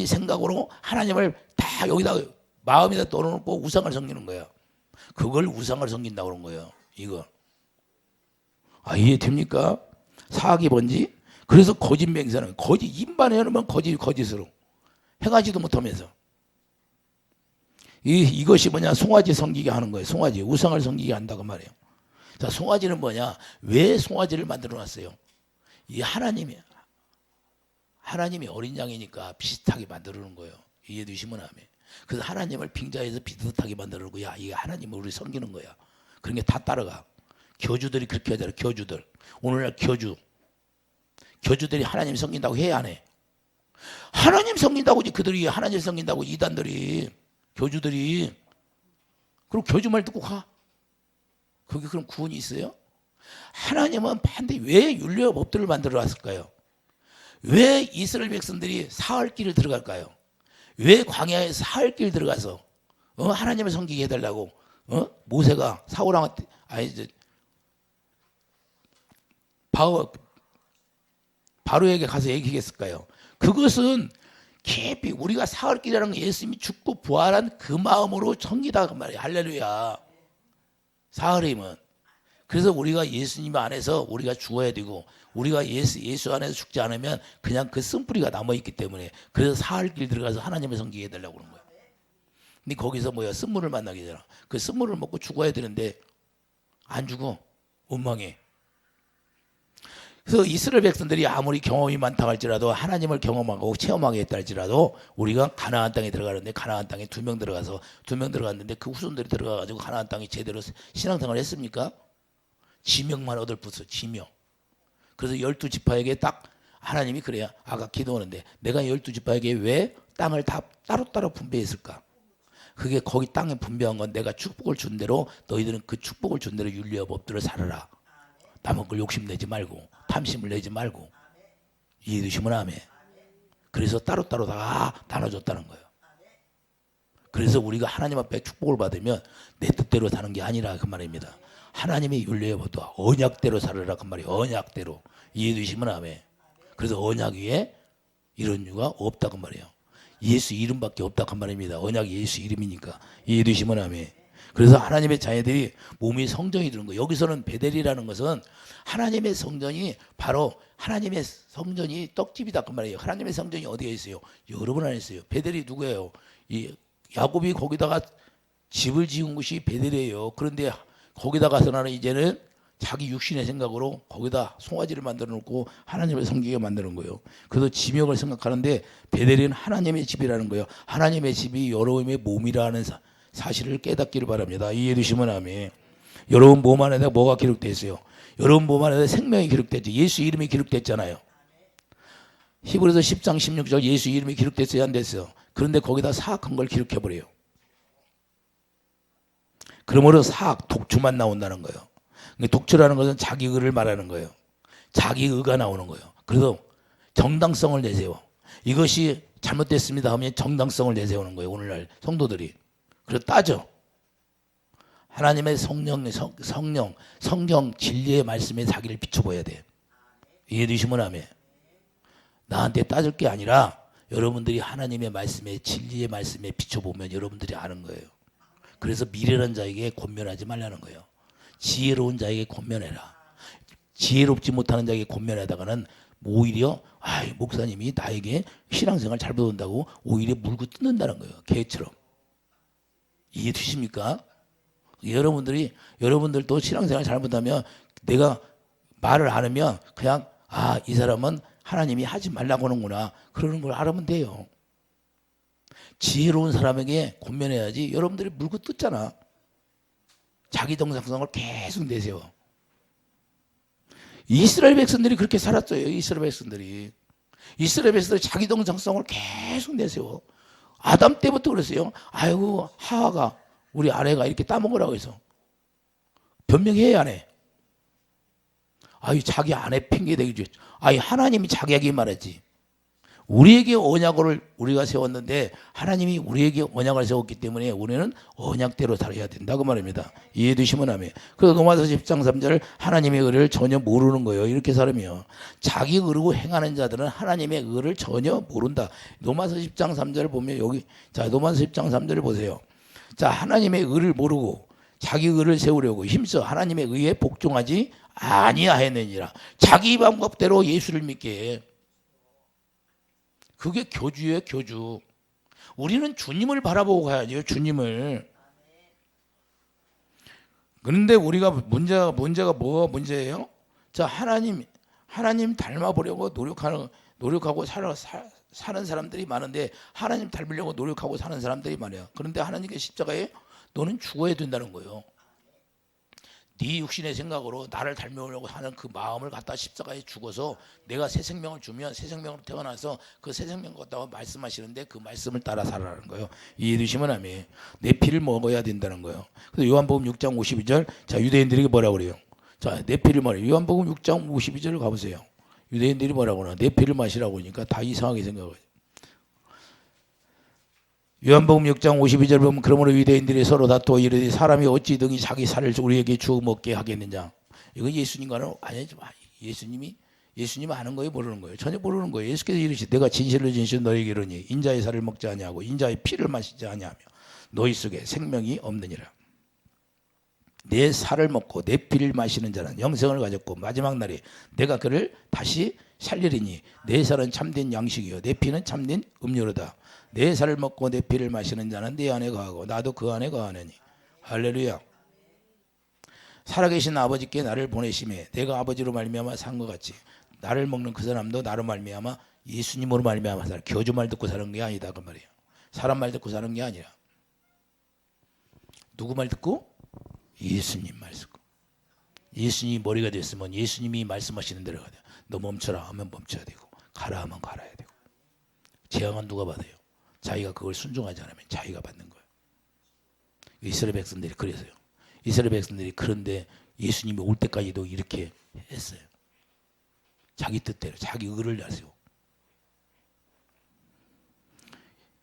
생각으로 하나님을 다 여기다 마음에다 떠놓고 우상을 섬기는 거예요. 그걸 우상을 섬긴다고 그런 거예요. 이거 이해됩니까? 사악이 뭔지? 그래서 거짓 맹세는 거짓 입만 해놓으면 거짓으로 행하지도 못하면서 이것이 뭐냐? 송아지 섬기게 하는 거예요. 송아지 우상을 섬기게 한다고 말해요. 자, 송아지는 뭐냐? 왜 송아지를 만들어 놨어요? 이 하나님이 어린 양이니까 비슷하게 만들어 놓은 거예요. 이해되시면 아멘. 그래서 하나님을 빙자해서 비슷하게 만들어 놓고 야 이게 하나님을 우리 섬기는 거야. 그런 게 다 따라가. 교주들이 그렇게 하잖아요. 교주들 오늘날 교주들이 하나님 섬긴다고 해 안 해? 하나님 섬긴다고 그들이 하나님 섬긴다고 이단들이 교주들이 그럼 교주 말 듣고 가. 그게 그럼 구원이 있어요? 하나님은 반드시 왜 윤리와 법들을 만들어 놨을까요? 왜 이스라엘 백성들이 사흘길을 들어갈까요? 왜 광야에 사흘길 들어가서 하나님을 섬기게 해달라고 모세가 사울왕한테 바로에게 가서 얘기했을까요? 그것은 깊이 우리가 사흘길이라는 건 예수님이 죽고 부활한 그 마음으로 섬기다 그 말이에요. 할렐루야. 사흘이면 그래서 우리가 예수님 안에서 우리가 죽어야 되고 우리가 예수 안에서 죽지 않으면 그냥 그 쓴뿌리가 남아있기 때문에 그래서 사흘길 들어가서 하나님을 섬기게 해달라고 그런 거예요. 근데 거기서 뭐야? 쓴물을 만나게 되잖아. 그 쓴물을 먹고 죽어야 되는데 안 죽어. 원망해. 그래서 이스라엘 백성들이 아무리 경험이 많다 할지라도 하나님을 경험하고 체험하게 했다 할지라도 우리가 가나안 땅에 들어가는데 가나안 땅에 2명 들어갔는데 그 후손들이 들어가가지고 가나안 땅에 제대로 신앙생활을 했습니까? 지명만 얻을 뿐이죠. 지명. 그래서 12지파에게 딱 하나님이 그래야 아까 기도하는데 내가 12지파에게 왜 땅을 다 따로따로 분배했을까? 그게 거기 땅에 분배한 건 내가 축복을 준 대로 너희들은 그 축복을 준 대로 윤리와 법대로 살아라. 남은 걸 욕심내지 말고 탐심을 내지 말고. 이해되시면 아멘. 그래서 따로따로 다 나눠줬다는 거예요. 그래서 우리가 하나님 앞에 축복을 받으면 내 뜻대로 사는 게 아니라 그 말입니다. 하나님의 윤리와 법도 언약대로 살아라 그 말이에요. 언약대로. 이해되시면 아멘. 그래서 언약 위에 이런 이유가 없다 그 말이에요. 예수 이름밖에 없다 그 말입니다. 언약이 예수 이름이니까. 이해되시면 아멘. 그래서 하나님의 자녀들이 몸이 성전이 되는 거예요. 여기서는 베델이라는 것은 하나님의 성전이 바로 하나님의 성전이 떡집이다 그 말이에요. 하나님의 성전이 어디에 있어요? 여러분 안에 있어요. 베델이 누구예요? 이 야곱이 거기다가 집을 지은 곳이 베델이에요. 그런데 거기다 가서는 이제는 자기 육신의 생각으로 거기다 송아지를 만들어 놓고 하나님을 섬기게 만드는 거예요. 그래서 지명을 생각하는데 베델은 하나님의 집이라는 거예요. 하나님의 집이 여러분의 몸이라는 사실을 깨닫기를 바랍니다. 이해해 주시면 아멘. 여러분 몸 안에다 뭐가 기록되어 있어요? 여러분 몸 안에다 생명이 기록됐죠. 예수 이름이 기록됐잖아요. 히브리서 10장 16절 예수 이름이 기록됐어요? 안 됐어요? 그런데 거기다 사악한 걸 기록해버려요. 그러므로 사악, 독주만 나온다는 거예요. 독주라는 것은 자기 의를 말하는 거예요. 자기 의가 나오는 거예요. 그래서 정당성을 내세워. 이것이 잘못됐습니다 하면 정당성을 내세우는 거예요. 오늘날 성도들이. 그래서 따져. 하나님의 성령, 진리의 말씀에 자기를 비춰보아야 돼. 이해되시면 아멘. 나한테 따질 게 아니라 여러분들이 하나님의 말씀에 진리의 말씀에 비춰보면 여러분들이 아는 거예요. 그래서 미련한 자에게 권면하지 말라는 거예요. 지혜로운 자에게 권면해라. 지혜롭지 못하는 자에게 권면하다가는 오히려 목사님이 나에게 신앙생활 잘못한다고 오히려 물고 뜯는다는 거예요. 개처럼. 이해되십니까? 여러분들도 신앙생활 잘못하면 내가 말을 안 하면 그냥 이 사람은 하나님이 하지 말라고 하는구나 그러는 걸 알면 돼요. 지혜로운 사람에게 권면해야지. 여러분들이 물고 뜯잖아. 자기 정상성을 계속 내세워. 이스라엘 백성들이 그렇게 살았어요. 이스라엘 백성들이 자기 정상성을 계속 내세워. 아담 때부터 그랬어요. 아이고 하와가 우리 아내가 이렇게 따먹으라고 해서 변명해야 안 해. 자기 아내 핑계 대기. 하나님이 자기에게 말했지. 우리에게 언약을 우리가 세웠는데 하나님이 우리에게 언약을 세웠기 때문에 우리는 언약대로 살아야 된다 그 말입니다. 이해되시면 아멘. 그래서 로마서 10장 3절 하나님의 의를 전혀 모르는 거예요. 이렇게 살으면 자기 의로 행하는 자들은 하나님의 의를 전혀 모른다. 로마서 10장 3절을 보면 여기 로마서 10장 3절을 보세요. 하나님의 의를 모르고 자기 의를 세우려고 힘써 하나님의 의에 복종하지 아니하였느니라. 자기 방법대로 예수를 믿게 해. 그게 교주예요, 교주. 우리는 주님을 바라보고 가야죠, 주님을. 그런데 우리가 문제가 뭐가 문제예요? 하나님 닮아보려고 노력하고 사는 사람들이 많은데 하나님 닮으려고 노력하고 사는 사람들이 많아요. 그런데 하나님의 십자가에 너는 죽어야 된다는 거예요. 네 육신의 생각으로 나를 닮으려고 하는 그 마음을 갖다 십자가에 죽어서 내가 새 생명을 주면 새 생명으로 태어나서 그 새 생명 갖다가 말씀하시는데 그 말씀을 따라 살아라는 거예요. 이해되시면 아멘. 내 피를 먹어야 된다는 거예요. 그래서 요한복음 6장 52절 유대인들에게 뭐라고 그래요? 내 피를 마시라. 요한복음 6장 52절을 가보세요. 유대인들이 뭐라고 하나? 내 피를 마시라고 하니까 다 이상하게 생각해요. 요한복음 6장 52절 보면 그러므로 유대인들이 서로 다투어 이르되 사람이 어찌 등이 자기 살을 우리에게 주어 먹게 하겠느냐. 이건 예수님과는 아니죠. 예수님 아는 거예요, 모르는 거예요? 전혀 모르는 거예요. 예수께서 이르시되 내가 진실로 너희에게 이르니 인자의 살을 먹지 아니하고 인자의 피를 마시지 아니하며 너희 속에 생명이 없느니라. 내 살을 먹고 내 피를 마시는 자는 영생을 가졌고 마지막 날에 내가 그를 다시 살리리니 내 살은 참된 양식이요 내 피는 참된 음료로다. 내 살을 먹고 내 피를 마시는 자는 내 안에 거하고 나도 그 안에 거하느니. 할렐루야. 살아계신 아버지께 나를 보내심에 내가 아버지로 말미암아 산 것 같이 나를 먹는 그 사람도 나로 말미암아 예수님으로 말미암아 살아. 교주 말 듣고 사는 게 아니다 그 말이에요. 사람 말 듣고 사는 게 아니라 누구 말 듣고? 예수님 말 듣고. 예수님이 머리가 됐으면 예수님이 말씀하시는 대로 가야 돼. 너 멈춰라 하면 멈춰야 되고 가라 하면 갈아야 되고. 재앙은 누가 받아요? 자기가 그걸 순종하지 않으면 자기가 받는 거예요. 이스라엘 백성들이 그래서요. 이스라엘 백성들이 그런데 예수님이 올 때까지도 이렇게 했어요. 자기 뜻대로 자기 의를 하세요.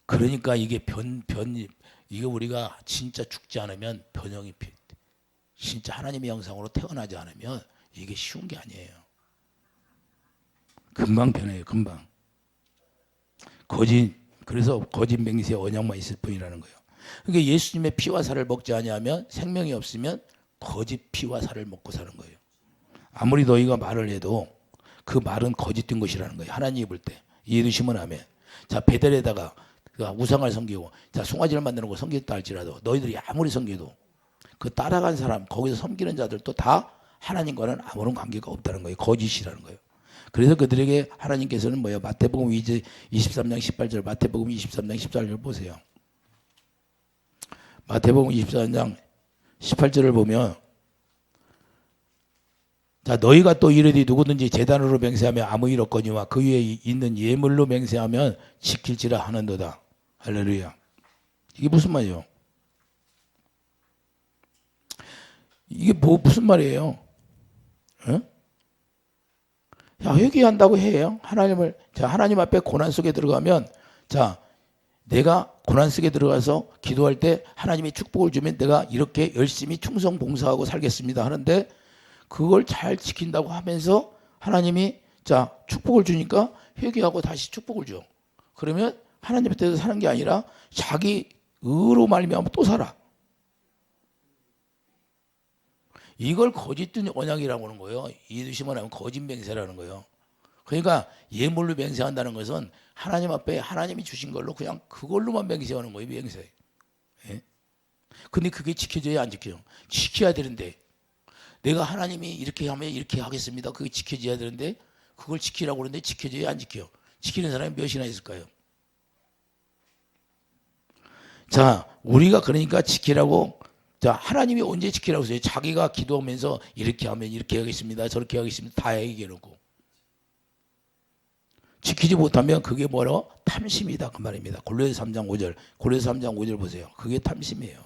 그러니까 이게 이게 우리가 진짜 죽지 않으면 변형이 진짜 하나님의 형상으로 태어나지 않으면 이게 쉬운 게 아니에요. 금방 변해요. 금방. 그래서 거짓 맹세의 언약만 있을 뿐이라는 거예요. 그러니까 예수님의 피와 살을 먹지 아니하면 생명이 없으면 거짓 피와 살을 먹고 사는 거예요. 아무리 너희가 말을 해도 그 말은 거짓된 것이라는 거예요. 하나님이 볼 때. 이해되시면 아멘. 자, 베델에다가 우상을 섬기고, 자, 송아지를 만드는 거 섬겼다 할지라도 너희들이 아무리 섬겨도 그 따라간 사람, 거기서 섬기는 자들도 다 하나님과는 아무런 관계가 없다는 거예요. 거짓이라는 거예요. 그래서 그들에게 하나님께서는 뭐예요? 마태복음 23장 18절, 마태복음 23장 14절 보세요. 마태복음 24장 18절을 보면, 자, 너희가 또 이르되 누구든지 제단으로 맹세하며 아무 일 없거니와 그 위에 있는 예물로 맹세하면 지킬지라 하는도다. 할렐루야. 이게 무슨 말이에요? 이게 무슨 말이에요? 어? 자, 회개한다고 해요. 하나님 앞에 고난 속에 들어가면, 자, 내가 고난 속에 들어가서 기도할 때 하나님이 축복을 주면 내가 이렇게 열심히 충성 봉사하고 살겠습니다 하는데, 그걸 잘 지킨다고 하면서 하나님이 자, 축복을 주니까 회개하고 다시 축복을 줘. 그러면 하나님 앞에서 사는 게 아니라 자기 의로 말미암아 또 살아. 이걸 거짓된 언약이라고 하는 거예요. 이해되시면 하면 거짓 맹세라는 거예요. 그러니까 예물로 맹세한다는 것은 하나님 앞에 하나님이 주신 걸로 그냥 그걸로만 맹세하는 거예요. 맹세. 예? 근데 그게 지켜져야 안 지켜요. 지켜야 되는데 내가 하나님이 이렇게 하면 이렇게 하겠습니다. 그게 지켜져야 되는데 그걸 지키라고 그러는데 지켜져야 안 지켜요. 지키는 사람이 몇이나 있을까요? 자, 우리가 그러니까 지키라고, 자, 하나님이 언제 지키라고 했어요? 자기가 기도하면서 이렇게 하면 이렇게 하겠습니다. 저렇게 하겠습니다. 다 얘기해놓고. 지키지 못하면 그게 뭐라고? 탐심이다. 그 말입니다. 골로새 3장 5절. 골로새 3장 5절 보세요. 그게 탐심이에요.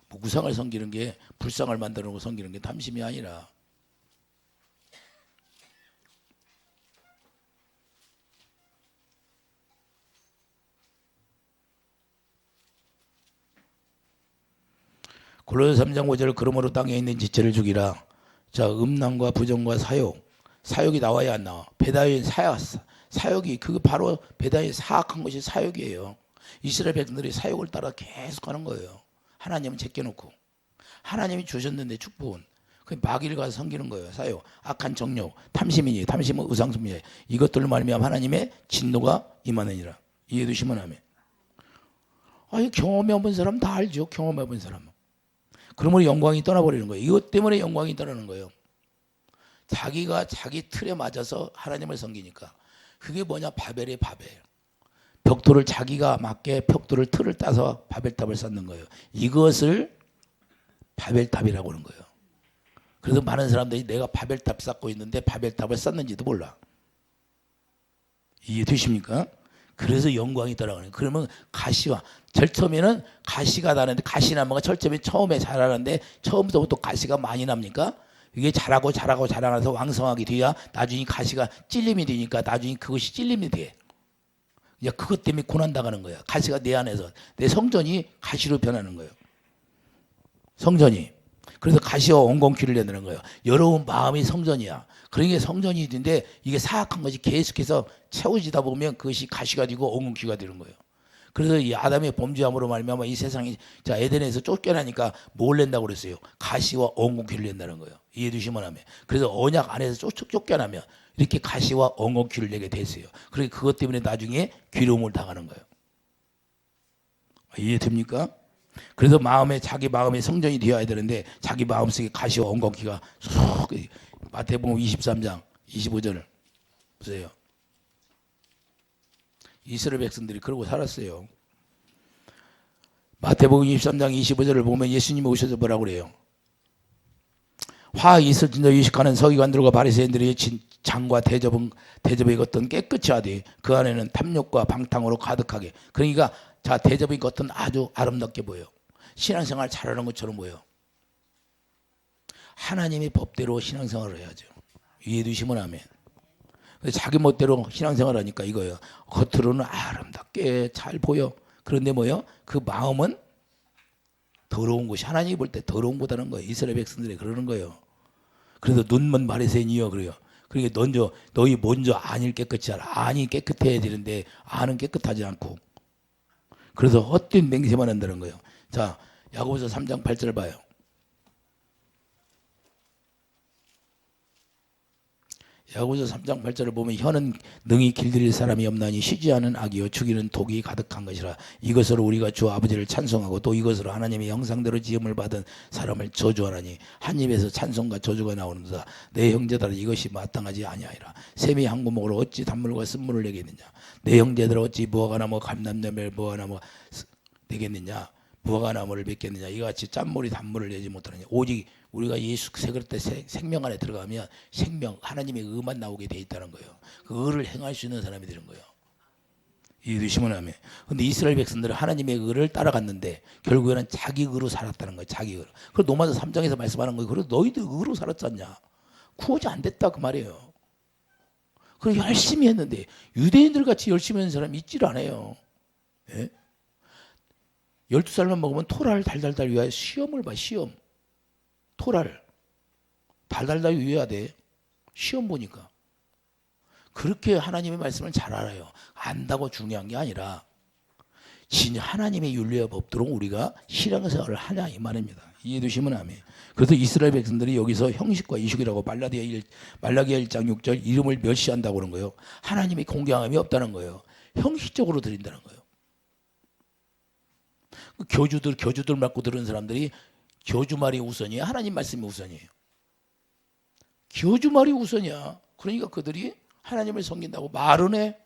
뭐 우상을 섬기는 게, 불상을 만들어 놓고 섬기는 게 탐심이 아니라. 골로새 3장 5절 그러므로 땅에 있는 지체를 죽이라. 자, 음란과 부정과 사욕이 나와야 안 나와. 배다인 사욕이 그거 바로 배다인 사악한 것이 사욕이에요. 이스라엘 백성들이 사욕을 따라 계속하는 거예요. 하나님은 제껴놓고 하나님이 주셨는데 축복은 그 마귀를 가서 섬기는 거예요. 사욕, 악한 정욕, 탐심이니 탐심은 의상숭배 이것들로 말미암아 하나님의 진노가 임하느니라. 이해되시면 하면. 아니 경험해본 사람 다 알죠. 경험해본 사람. 그러므로 영광이 떠나버리는 거예요. 이것 때문에 영광이 떠나는 거예요. 자기가 자기 틀에 맞아서 하나님을 섬기니까. 그게 뭐냐? 바벨의 바벨. 벽돌을 자기가 맞게 벽돌을 틀을 따서 바벨탑을 쌓는 거예요. 이것을 바벨탑이라고 하는 거예요. 그래서 많은 사람들이 내가 바벨탑 쌓고 있는데 바벨탑을 쌓는지도 몰라. 이해되십니까? 그래서 영광이 떠나가는 거예요. 그러면 가시와 절처음에는 가시가 나는데 가시나무가 절처음에 처음에 자라는데 처음부터 가시가 많이 납니까? 이게 자라서 왕성하게 돼야 나중에 가시가 찔림이 되니까 나중에 그것이 찔림이 돼. 이제 그것 때문에 고난당하는 거야. 가시가 내 안에서 내 성전이 가시로 변하는 거예요. 성전이. 그래서 가시와 엉겅퀴를 내는 거예요. 여러분 마음이 성전이야. 그러니까 성전이 있는데 이게 사악한 것이 계속해서 채워지다 보면 그것이 가시가 되고 엉겅퀴가 되는 거예요. 그래서 이 아담의 범죄함으로 말미암아 이 세상이 자 에덴에서 쫓겨나니까 뭘 낸다고 그랬어요? 가시와 엉겅퀴를 낸다는 거예요. 이해되시면 하면. 그래서 언약 안에서 쫓겨나면 이렇게 가시와 엉겅퀴를 내게 됐어요. 그러니까 그것 때문에 나중에 괴로움을 당하는 거예요. 이해됩니까? 그래서 자기 마음의 성전이 되어야 되는데 자기 마음속에 가시와 엉겅퀴가 쏙 마태복음 23장 25절을 보세요. 이스라엘 백성들이 그러고 살았어요. 마태복음 23장 25절을 보면 예수님이 오셔서 뭐라고 그래요? 화 있을진저 유식하는 서기관들과 바리새인들의 장과 대접의 것들은 깨끗이 하되 그 안에는 탐욕과 방탕으로 가득하게. 그러니까 자 대접의 것은 아주 아름답게 보여요. 신앙생활 잘하는 것처럼 보여. 하나님의 법대로 신앙생활을 해야죠. 이해되시면 아멘. 자기 멋대로 신앙생활 하니까 이거예요. 겉으로는 아름답게 잘 보여. 그런데 뭐요? 그 마음은 더러운 것이, 하나님이 볼 때 더러운 거다는 거예요. 이스라엘 백성들이 그러는 거예요. 그래서 눈먼 바리새인이여 그래요. 그러니까 너희 먼저 안을 깨끗이 하라. 안이 깨끗해야 되는데 안은 깨끗하지 않고, 그래서 헛된 맹세만 한다는 거예요. 자, 야고보서 3장 8절 봐요. 야고보서 3장 8절을 보면 혀는 능히 길들일 사람이 없나니 쉬지 않은 악이요 죽이는 독이 가득한 것이라. 이것으로 우리가 주 아버지를 찬송하고 또 이것으로 하나님의 형상대로 지음을 받은 사람을 저주하나니 한 입에서 찬송과 저주가 나오는도다. 내 형제들아 이것이 마땅하지 아니하리라. 샘이 한 구멍으로 어찌 단물과 쓴물을 내겠느냐. 내 형제들아 어찌 무화과 나무 감람나무를 무화과 나무 내겠느냐. 무화과 나무를 맺겠느냐. 이같이 짠물이 단물을 내지 못하느냐. 오직 우리가 예수 그럴 때 생명 안에 들어가면 생명, 하나님의 의만 나오게 돼 있다는 거예요. 그 의를 행할 수 있는 사람이 되는 거예요. 이해되시면 하면. 근데 이스라엘 백성들은 하나님의 의를 따라갔는데 결국에는 자기 의로 살았다는 거예요. 자기 의로. 그래서 로마서 3장에서 말씀하는 거예요. 그래서 너희들 의로 살았지 않냐. 구원이 안 됐다 그 말이에요. 그래서 열심히 했는데 유대인들 같이 열심히 하는 사람이 있질 않아요. 예? 12살만 먹으면 토라를 달달달 위하여 시험을 봐. 시험. 토라를 달달달 위해야 돼. 시험 보니까. 그렇게 하나님의 말씀을 잘 알아요. 안다고 중요한 게 아니라 진짜 하나님의 윤리와 법대로 우리가 신앙생활을 하냐 이 말입니다. 이해되시면 아멘. 그래서 이스라엘 백성들이 여기서 형식과 이식이라고 말라기야 1장 6절 이름을 멸시한다고 그런 거예요. 하나님이 공경함이 없다는 거예요. 형식적으로 드린다는 거예요. 교주들 맞고 들은 사람들이 교주 말이 우선이에요? 하나님 말씀이 우선이에요? 교주 말이 우선이야. 그러니까 그들이 하나님을 섬긴다고 말은 해.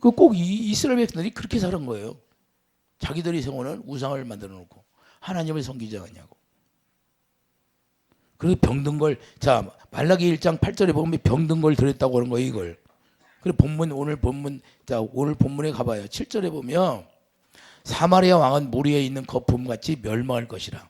꼭 이스라엘 백성들이 그렇게 사는 거예요. 자기들이 세우는 우상을 만들어 놓고 하나님을 섬기지 않냐고. 그리고 병든 걸, 자, 말라기 1장 8절에 보면 병든 걸 드렸다고 하는 거예요, 이걸. 그리고 오늘 본문에 가봐요. 7절에 보면 사마리아 왕은 모리에 있는 거품같이 멸망할 것이라.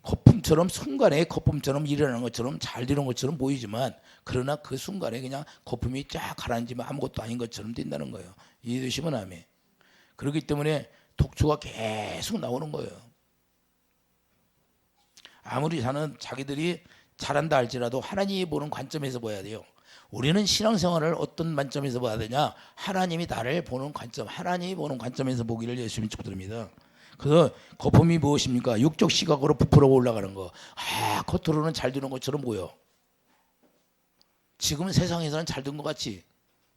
거품처럼 순간에 거품처럼 일어나는 것처럼 잘 되는 것처럼 보이지만 그러나 그 순간에 그냥 거품이 쫙 가라앉으면 아무것도 아닌 것처럼 된다는 거예요. 이해되시면 아멘. 그렇기 때문에 독초가 계속 나오는 거예요. 아무리 자기들이 잘한다 할지라도 하나님이 보는 관점에서 봐야 돼요. 우리는 신앙생활을 어떤 관점에서 봐야 되냐? 하나님이 나를 보는 관점, 하나님이 보는 관점에서 보기를 예수님 축복드립니다. 그래서 거품이 무엇입니까? 육적 시각으로 부풀어 올라가는 거. 겉으로는 잘 되는 것처럼 보여. 지금은 세상에서는 잘 된 것 같지.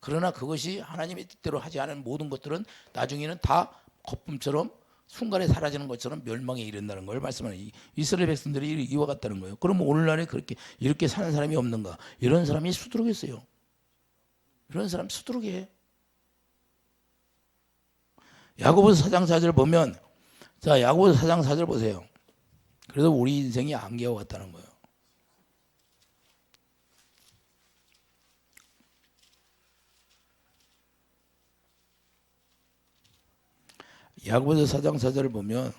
그러나 그것이 하나님의 뜻대로 하지 않은 모든 것들은 나중에는 다 거품처럼 순간에 사라지는 것처럼 멸망에 이른다는 걸 말씀하는 이스라엘 백성들이 이와 같다는 거예요. 그러면 오늘날에 이렇게 사는 사람이 없는가? 이런 사람이 수두룩했어요. 이런 사람 수두룩해. 야고보서 4장 4절 보면, 자, 야고보서 4장 4절 보세요. 그래서 우리 인생이 안개와 같다는 거예요. 야고보서 4장 4절을 보면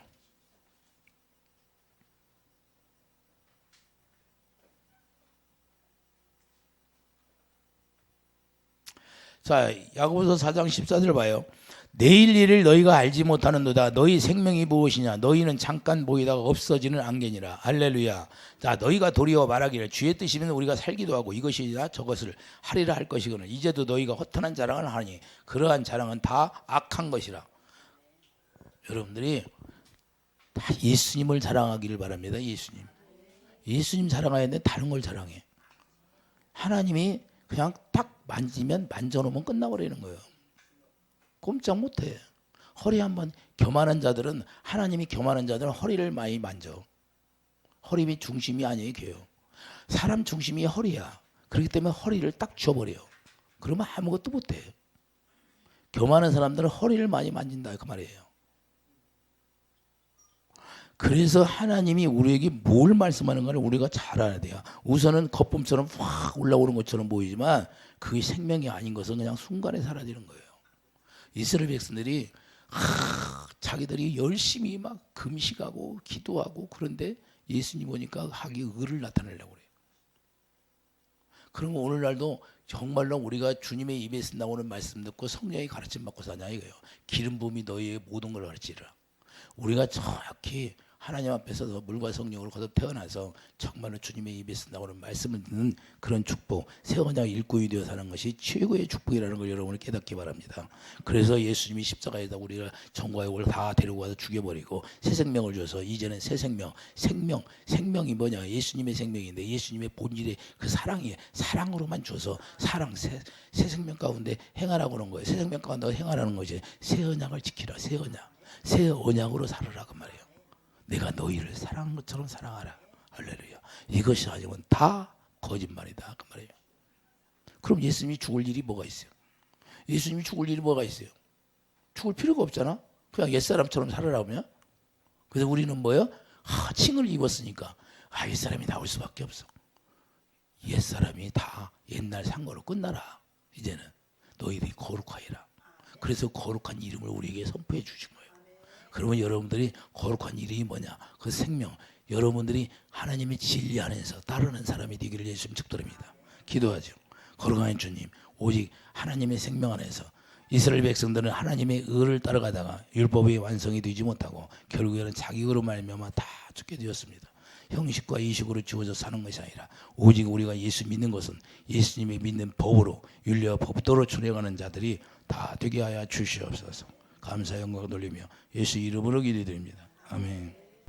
자, 야고보서 4장 14절 봐요. 내일 일을 너희가 알지 못하는도다. 너희 생명이 무엇이냐? 너희는 잠깐 보이다가 없어지는 안개니라. 할렐루야. 자, 너희가 도리어 말하기를 주의 뜻이면 우리가 살기도 하고 이것이나 저것을 하리라 할 것이거늘 이제도 너희가 허탄한 자랑을 하니 그러한 자랑은 다 악한 것이라. 여러분들이 다 예수님을 자랑하기를 바랍니다. 예수님 자랑해야 되는데 다른 걸 자랑해. 하나님이 그냥 딱 만지면 만져놓으면 끝나버리는 거예요. 꼼짝 못해. 허리 한번 교만한 자들은 하나님이 교만한 자들은 허리를 많이 만져. 허리이 중심이 아니에요. 교요. 사람 중심이 허리야. 그렇기 때문에 허리를 딱 쥐어버려요. 그러면 아무것도 못해. 교만한 사람들은 허리를 많이 만진다 그 말이에요. 그래서 하나님이 우리에게 뭘 말씀하는가를 우리가 잘 알아야 돼요. 우선은 거품처럼 확 올라오는 것처럼 보이지만 그게 생명이 아닌 것은 그냥 순간에 사라지는 거예요. 이스라엘 백성들이 자기들이 열심히 막 금식하고 기도하고 그런데 예수님 오니까 하기 의를 나타내려고 그래요. 그러면 오늘날도 정말로 우리가 주님의 입에서 나오는 말씀 듣고 성령의 가르침 받고 사냐 이거예요. 기름 부음이 너희의 모든 걸 가르치리라. 우리가 정확히 하나님 앞에서 물과 성령으로 거듭 태어나서 정말로 주님의 입에서 나오는 말씀을 듣는 그런 축복, 새 언약 일꾼이 되어 사는 것이 최고의 축복이라는 걸 여러분이 깨닫기 바랍니다. 그래서 예수님이 십자가에다 우리가 전과 욕을 다 데리고 와서 죽여버리고 새 생명을 줘서 이제는 새 생명이 뭐냐? 예수님의 생명인데 예수님의 본질의 그 사랑이 사랑으로만 줘서 새 생명 가운데 행하라고 그런 거예요. 새 생명 가운데 행하라는 것이 새 언약을 지키라. 새 언약으로 살아라 그 말이에요. 내가 너희를 사랑하는 것처럼 사랑하라. 할렐루야. 이것이 아니면 다 거짓말이다 그 말이에요. 그럼 예수님이 죽을 일이 뭐가 있어요? 예수님이 죽을 일이 뭐가 있어요? 죽을 필요가 없잖아. 그냥 옛사람처럼 살아라 그러면. 그래서 우리는 뭐예요? 칭을 입었으니까 옛사람이 나올 수밖에 없어. 옛사람이 다 옛날 상고로 끝나라. 이제는 너희들이 거룩하이라. 그래서 거룩한 이름을 우리에게 선포해 주신 거예요. 그러면 여러분들이 거룩한 이름이 뭐냐? 그 생명. 여러분들이 하나님의 진리 안에서 따르는 사람이 되기를 예수님 축도합니다. 기도하죠. 거룩한 주님, 오직 하나님의 생명 안에서 이스라엘 백성들은 하나님의 의를 따라가다가 율법이 완성이 되지 못하고 결국에는 자기 의로 말미암아 다 죽게 되었습니다. 형식과 이식으로 지워져 사는 것이 아니라 오직 우리가 예수 믿는 것은 예수님의 믿는 법으로 윤리와 법도로 준행하는 자들이 다 되게 하여 주시옵소서. 감사 영광을 돌리며 예수 이름으로 기도드립니다. 아멘.